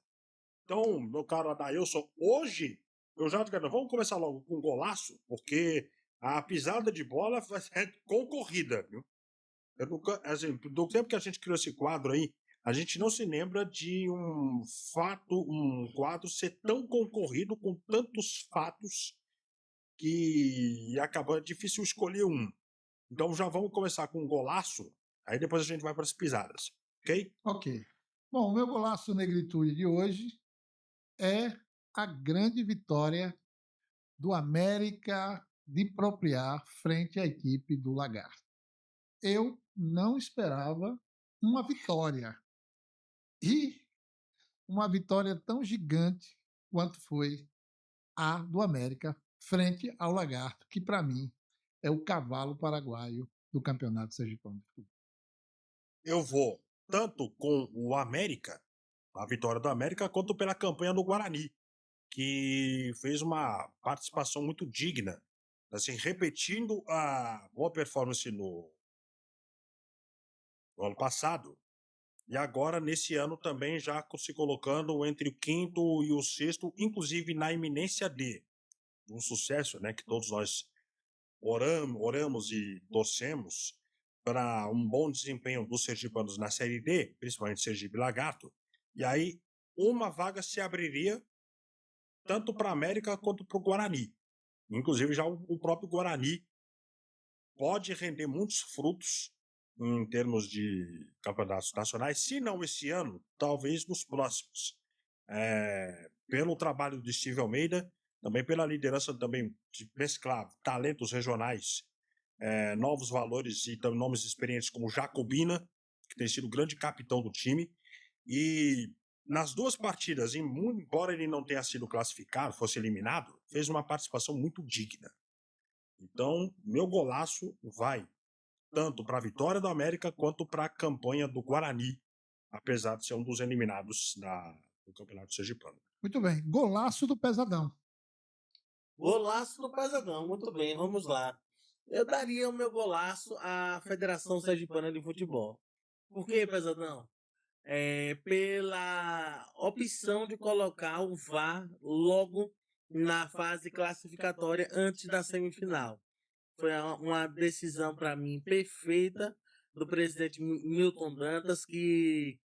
Então, meu caro Adailson, hoje eu já digo, vamos começar logo com um golaço, porque a pisada de bola vai ser concorrida, viu? Eu nunca, assim, do tempo que a gente criou esse quadro aí, a gente não se lembra de um quadro ser tão concorrido com tantos fatos que acaba difícil escolher um. Então já vamos começar com um golaço, aí depois a gente vai para as pisadas, ok? Ok. Bom, o meu golaço negritude de hoje é a grande vitória do América de Propriar frente à equipe do Lagarto. Eu não esperava uma vitória. E uma vitória tão gigante quanto foi a do América frente ao Lagarto, que para mim é o cavalo paraguaio do Campeonato Sergipano de Futebol. Eu vou tanto com o América, a vitória do América, quanto pela campanha do Guarani, que fez uma participação muito digna, assim, repetindo a boa performance no ano passado, e agora, nesse ano, também já se colocando entre o quinto e o sexto, inclusive na iminência de um sucesso, né, que todos nós oramos e torcemos para um bom desempenho dos sergipanos na Série D, principalmente Sergipe Lagarto, e aí uma vaga se abriria tanto para a América quanto para o Guarani. Inclusive, já o próprio Guarani pode render muitos frutos em termos de campeonatos nacionais, se não esse ano, talvez nos próximos. Pelo trabalho de Steve Almeida, também pela liderança também de mesclar talentos regionais novos valores e nomes experientes como Jacobina, que tem sido o grande capitão do time. E nas 2 partidas, embora ele não tenha sido classificado, fosse eliminado, fez uma participação muito digna. Então, meu golaço vai tanto para a vitória do América quanto para a campanha do Guarani, apesar de ser um dos eliminados do Campeonato Sergipano. Muito bem. Golaço do Pesadão. Golaço do Pesadão, muito bem, vamos lá. Eu daria o meu golaço à Federação Sergipana de Futebol. Por que, Pesadão? Pela opção de colocar o VAR logo na fase classificatória antes da semifinal. Foi uma decisão, para mim, perfeita do presidente Milton Dantas, que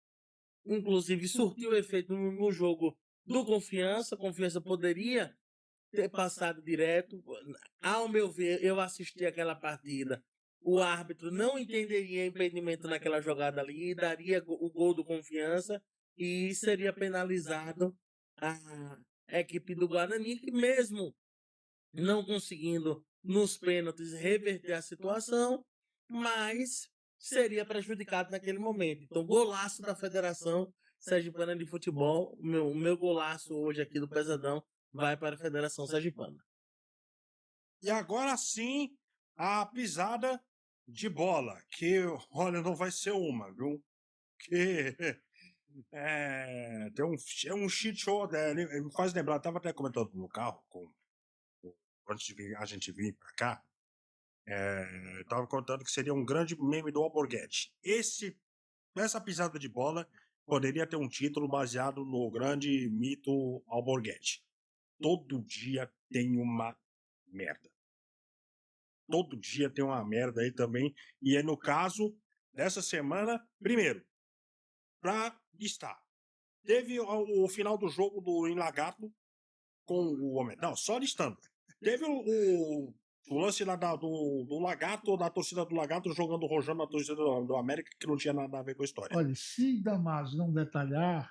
inclusive surtiu efeito no jogo do Confiança. Confiança poderia ter passado direto. Ao meu ver, eu assisti aquela partida. O árbitro não entenderia impedimento naquela jogada ali e daria o gol do Confiança e seria penalizado a equipe do Guarani, que mesmo não conseguindo nos pênaltis reverter a situação, mas seria prejudicado naquele momento. Então, golaço da Federação Sergipana de Futebol. O meu golaço hoje aqui do Pesadão vai para a Federação Sergipana. E agora sim, a pisada de bola, que, olha, não vai ser uma, viu? Que é um shit show, né? Ele me faz lembrar, estava até comentando no carro, antes de a gente vir para cá, estava contando que seria um grande meme do Alborguete. Essa pisada de bola poderia ter um título baseado no grande mito Alborguete. Todo dia tem uma merda. Todo dia tem uma merda aí também. E é no caso dessa semana, primeiro, para listar. Teve o final do jogo do Lagarto com o homem. Não, só listando. Teve o lance lá do Lagarto, da torcida do Lagarto, jogando rojão na torcida do América, que não tinha nada a ver com a história. Olha, se Damasio não detalhar.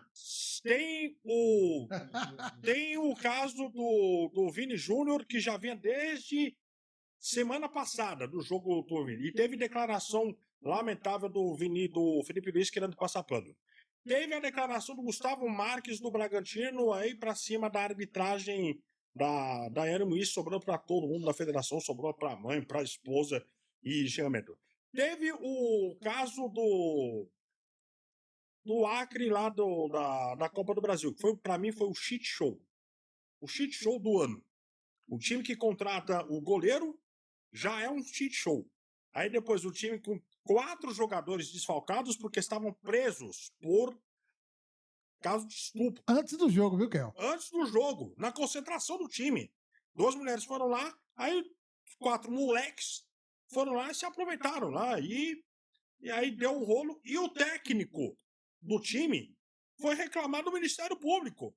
Tem o caso do Vini Júnior, que já vinha desde semana passada do jogo do Vini. E teve declaração lamentável do Felipe Luiz querendo passar pano. Teve a declaração do Gustavo Marques do Bragantino aí pra cima da arbitragem da Daiane Muniz, sobrando pra todo mundo da federação, sobrou pra mãe, pra esposa e xingamento. Teve o caso do Acre lá da Copa do Brasil, que pra mim foi o shit show. O shit show do ano. O time que contrata o goleiro já é um shit show. Aí depois o time com 4 jogadores desfalcados porque estavam presos por caso de estupro. Antes do jogo, viu, Kel? Antes do jogo, na concentração do time. 2 mulheres foram lá, aí 4 moleques foram lá e se aproveitaram lá. E aí deu um rolo. E o técnico do time foi reclamar do Ministério Público.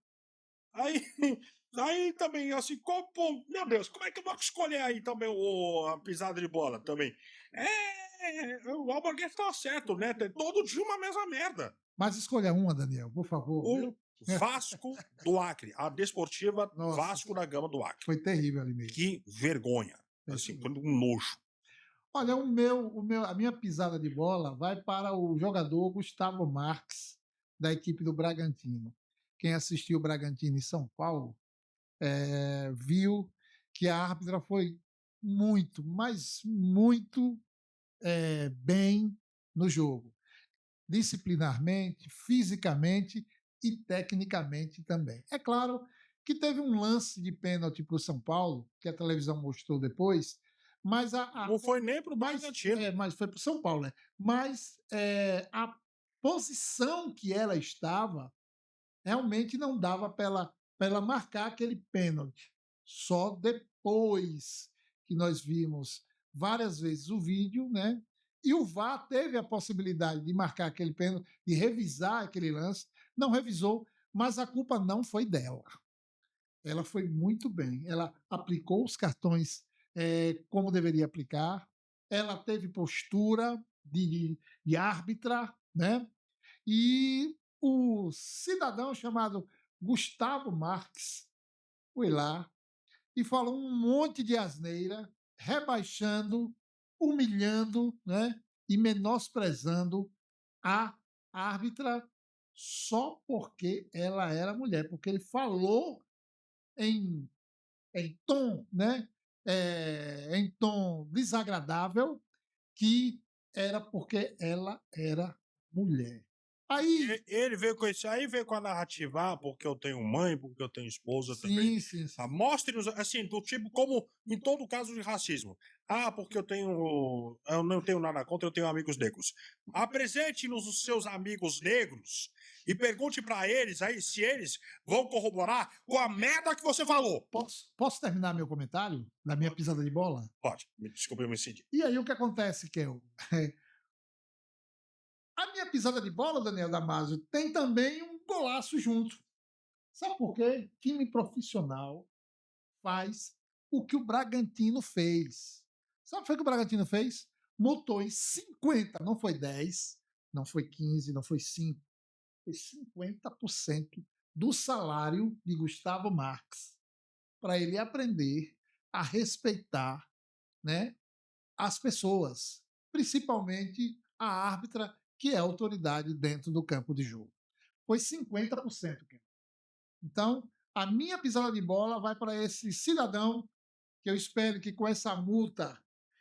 Aí também, assim, meu Deus, como é que eu vou escolher aí também a pisada de bola também? O Alborguete estava certo, né? Tem todo dia uma mesma merda. Mas escolha uma, Daniel, por favor. O Vasco do Acre, a Desportiva Vasco da Gama do Acre. Foi terrível ali mesmo. Que vergonha. Assim, foi um nojo. Olha, a minha pisada de bola vai para o jogador Gustavo Marques, da equipe do Bragantino. Quem assistiu o Bragantino em São Paulo viu que a árbitra foi muito, mas muito bem no jogo. Disciplinarmente, fisicamente e tecnicamente também. É claro que teve um lance de pênalti para o São Paulo, que a televisão mostrou depois, mas não foi nem para o Bragantino. Mas foi para o São Paulo, né? Mas a posição que ela estava realmente não dava para ela marcar aquele pênalti. Só depois que nós vimos várias vezes o vídeo, né? E o VAR teve a possibilidade de marcar aquele pênalti, de revisar aquele lance, não revisou, mas a culpa não foi dela. Ela foi muito bem. Ela aplicou os cartões como deveria aplicar, ela teve postura de árbitra, né? E o cidadão chamado Gustavo Marques foi lá e falou um monte de asneira, rebaixando humilhando, né, e menosprezando a árbitra só porque ela era mulher, porque ele falou em, em tom, né, em tom desagradável, que era porque ela era mulher. Aí, Ele veio com isso aí, veio com a narrativa, porque eu tenho mãe, porque eu tenho esposa também. sim. Mostre-nos, assim, do tipo, como em todo caso de racismo. Porque eu não tenho nada contra, eu tenho amigos negros. Apresente-nos os seus amigos negros e pergunte para eles aí se eles vão corroborar com a merda que você falou. Posso terminar meu comentário da minha pisada de bola? Pode, desculpa, eu me incidi. E aí o que acontece, Kel? A minha pisada de bola, Daniel Damasio, tem também um golaço junto. Sabe por quê? Time profissional faz o que o Bragantino fez. Sabe o que foi que o Bragantino fez? Multou em 50, não foi 10, não foi 15, não foi 5, foi 50% do salário de Gustavo Marques, para ele aprender a respeitar, né, as pessoas, principalmente a árbitra, que é a autoridade dentro do campo de jogo. Foi 50%. Então, a minha pisada de bola vai para esse cidadão, que eu espero que com essa multa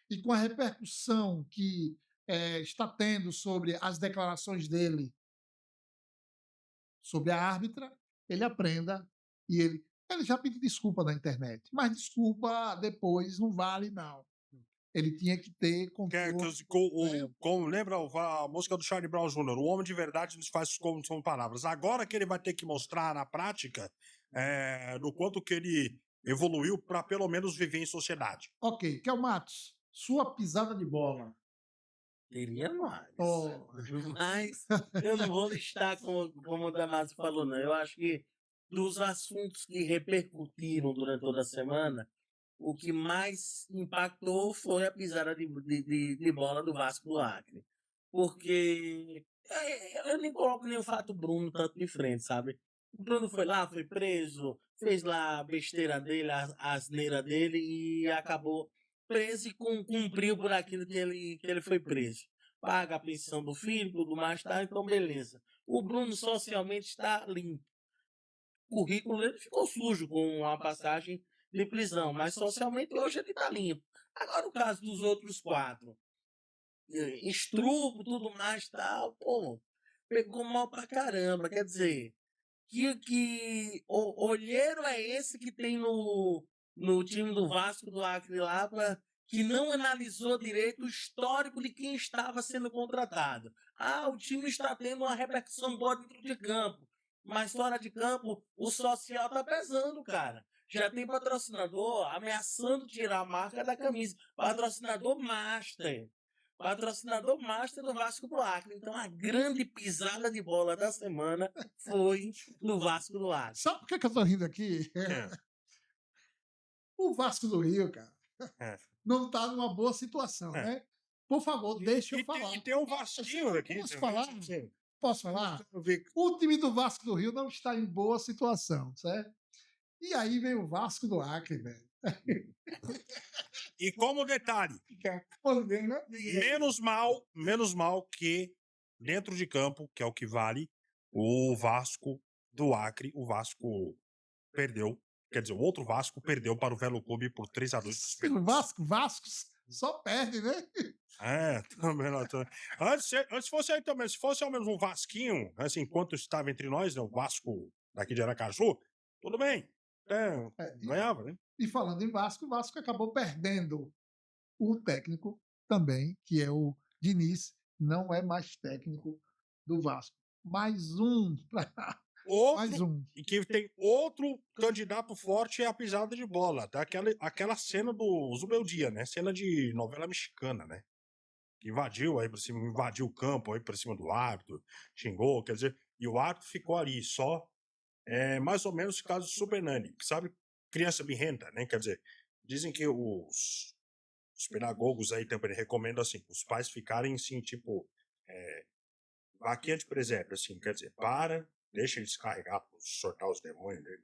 e com a repercussão que está tendo sobre as declarações dele sobre a árbitra, ele aprenda e ele já pediu desculpa na internet, mas desculpa depois não vale, não. Ele tinha que ter Como lembra a música do Charlie Brown Jr., o homem de verdade nos faz como são palavras. Agora que ele vai ter que mostrar na prática do quanto que ele evoluiu para pelo menos viver em sociedade. Ok, Kel Matos, sua pisada de bola. Teria mais. Oh. Mas eu não vou listar como o Damasio falou, não. Eu acho que dos assuntos que repercutiram durante toda a semana, o que mais impactou foi a pisada de bola do Vasco do Acre. Porque eu nem coloco nem o fato Bruno tanto de frente, sabe? O Bruno foi lá, foi preso, fez lá a besteira dele, a asneira dele e acabou preso e cumpriu por aquilo que ele foi preso. Paga a pensão do filho, tudo mais, tá? Então, beleza. O Bruno socialmente está limpo. O currículo dele ficou sujo com a passagem de prisão, mas socialmente hoje ele está limpo. Agora, o caso dos outros 4, estupro, tudo mais, tal, pô, pegou mal pra caramba. Quer dizer, que olheiro é esse que tem no time do Vasco do Acre lá, que não analisou direito o histórico de quem estava sendo contratado. O time está tendo uma repercussão boa dentro de campo, mas fora de campo o social está pesando, cara. Já tem patrocinador ameaçando tirar a marca da camisa. Patrocinador master. Patrocinador master do Vasco do Acre. Então, a grande pisada de bola da semana foi no Vasco do Acre. Sabe por que eu tô rindo aqui? O Vasco do Rio, cara, não tá numa boa situação, né? Por favor, deixa eu falar. E tem um Vasquinho aqui. Posso falar? Posso falar? O time do Vasco do Rio não está em boa situação, certo? E aí vem o Vasco do Acre, velho. E como detalhe, menos mal que dentro de campo, que é o que vale, o Vasco do Acre, o Vasco perdeu. Quer dizer, o outro Vasco perdeu para o Velo Clube por 3-2. O Vasco só perde, né? Também não. Antes fosse aí também, se fosse ao menos um Vasquinho, assim, enquanto estava entre nós, né, o Vasco daqui de Aracaju, tudo bem. Ganhava, né? E falando em Vasco, o Vasco acabou perdendo o técnico também, que é o Diniz, não é mais técnico do Vasco. Mais um. Mais um. E que tem outro candidato forte é a pisada de bola. Tá? Aquela cena do Zubeldia, né? Cena de novela mexicana, né? Que invadiu aí pra cima, invadiu o campo aí pra cima do árbitro, xingou, quer dizer, e o árbitro ficou ali só, mais ou menos o caso do Super Nani, sabe? Criança birrenta, né? Quer dizer, dizem que os pedagogos aí também recomendam assim, os pais ficarem assim, tipo, vaquinha de presépio, assim, quer dizer, deixa ele descarregar, soltar os demônios dele.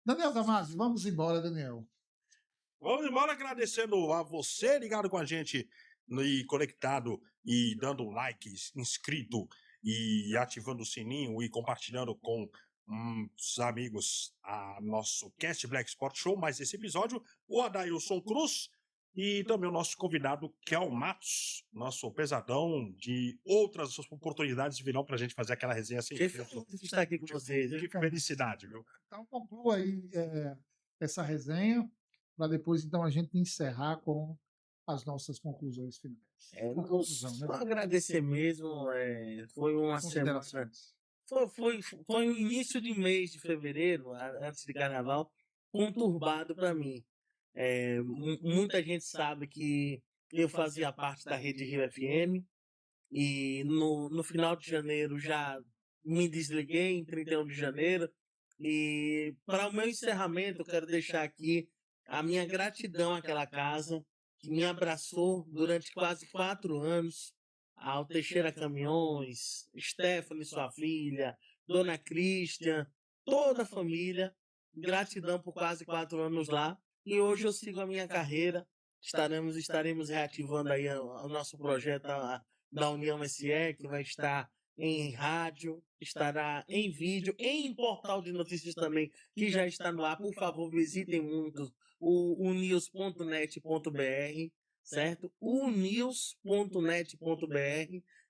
Daniel Damasio, vamos embora, Daniel. Vamos embora agradecendo a você ligado com a gente e conectado e dando like, inscrito e ativando o sininho e compartilhando com os amigos a nosso Cast Black Sport Show, mais esse episódio, o Adailson Cruz e também o nosso convidado, Kel Matos, nosso pesadão de outras oportunidades virão pra gente fazer aquela resenha assim. Que feliz de estar aqui com vocês. Que felicidade, viu? Então conclua aí essa resenha, para depois então a gente encerrar com as nossas conclusões finais. Conclusão, né? Só agradecer mesmo. Foi uma semana. Foi o início de mês de fevereiro, antes de carnaval, conturbado para mim. Muita gente sabe que eu fazia parte da Rede Rio FM e no final de janeiro já me desliguei, em 31 de janeiro. E para o meu encerramento, eu quero deixar aqui a minha gratidão àquela casa que me abraçou durante quase 4 anos, ao Teixeira Caminhões, Stephanie, sua filha, Dona Cristian, toda a família. Gratidão por quase 4 anos lá. E hoje eu sigo a minha carreira. Estaremos reativando aí o nosso projeto da União SE, que vai estar em rádio, estará em vídeo, em portal de notícias também, que já está no ar. Por favor, visitem muito o news.net.br, certo? O news.net.br.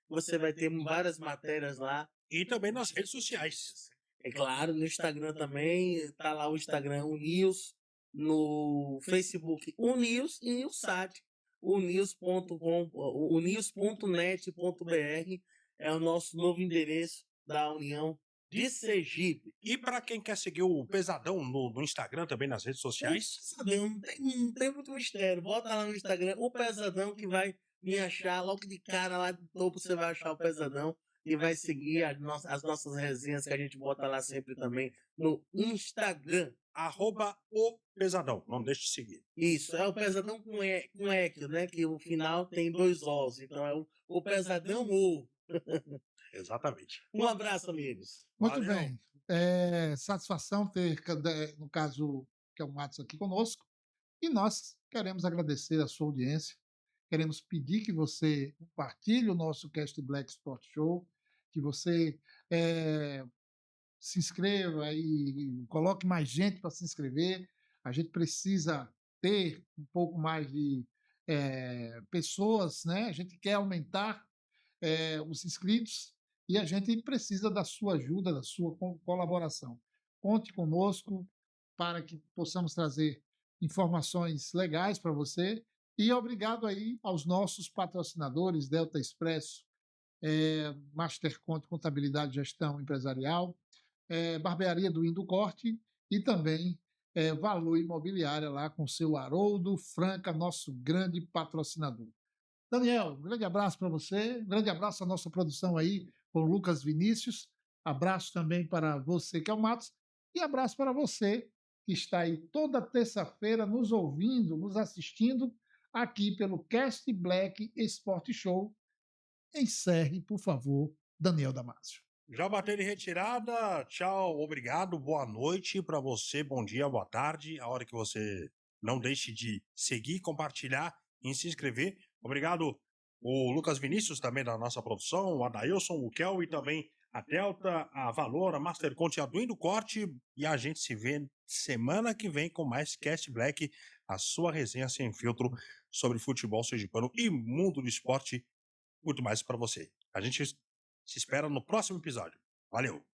Você vai ter várias matérias lá. E também nas redes sociais. É claro, no Instagram também, está lá o Instagram, o News, no Facebook, o News, e o site, o news.net.br é o nosso novo endereço da União de Sergipe. E para quem quer seguir o Pesadão no Instagram, também nas redes sociais? Não tem muito mistério. Bota lá no Instagram o Pesadão, que vai me achar logo de cara, lá do topo você vai achar o Pesadão e vai seguir as nossas resenhas que a gente bota lá sempre também no Instagram. @o Pesadão, não deixe de seguir. Isso, é o Pesadão com eco, né? Que o final tem 2 Os, então é o Pesadão O. Exatamente. Um abraço, amigos. Muito Valeu. bem. Satisfação ter, no caso, que é o Matos aqui conosco. E nós queremos agradecer a sua audiência. Queremos pedir que você compartilhe o nosso Cast Black Sport Show, que você se inscreva e coloque mais gente para se inscrever. A gente precisa ter um pouco mais de pessoas, né? A gente quer aumentar os inscritos e a gente precisa da sua ajuda, da sua colaboração. Conte conosco para que possamos trazer informações legais para você. E obrigado aí aos nossos patrocinadores, Delta Expresso, Masterconte Contabilidade e Gestão Empresarial, Barbearia do Indo Corte e também Valor Imobiliária lá com o seu Haroldo Franca, nosso grande patrocinador. Daniel, um grande abraço para você, um grande abraço à nossa produção aí com o Lucas Vinícius, abraço também para você que é o Matos e abraço para você que está aí toda terça-feira nos ouvindo, nos assistindo aqui pelo Cast Black Sport Show. Encerre, por favor, Daniel Damasio. Já bateu em retirada. Tchau, obrigado, boa noite para você, bom dia, boa tarde. A hora que você não deixe de seguir, compartilhar e se inscrever. Obrigado, o Lucas Vinícius, também da nossa produção, o Adailson, o Kel e também a Delta, a Valor, a Masterconte, a do Indo Corte. E a gente se vê semana que vem com mais Cast Black, a sua resenha sem filtro sobre futebol sergipano e mundo do esporte. Muito mais para você. A gente se espera no próximo episódio. Valeu!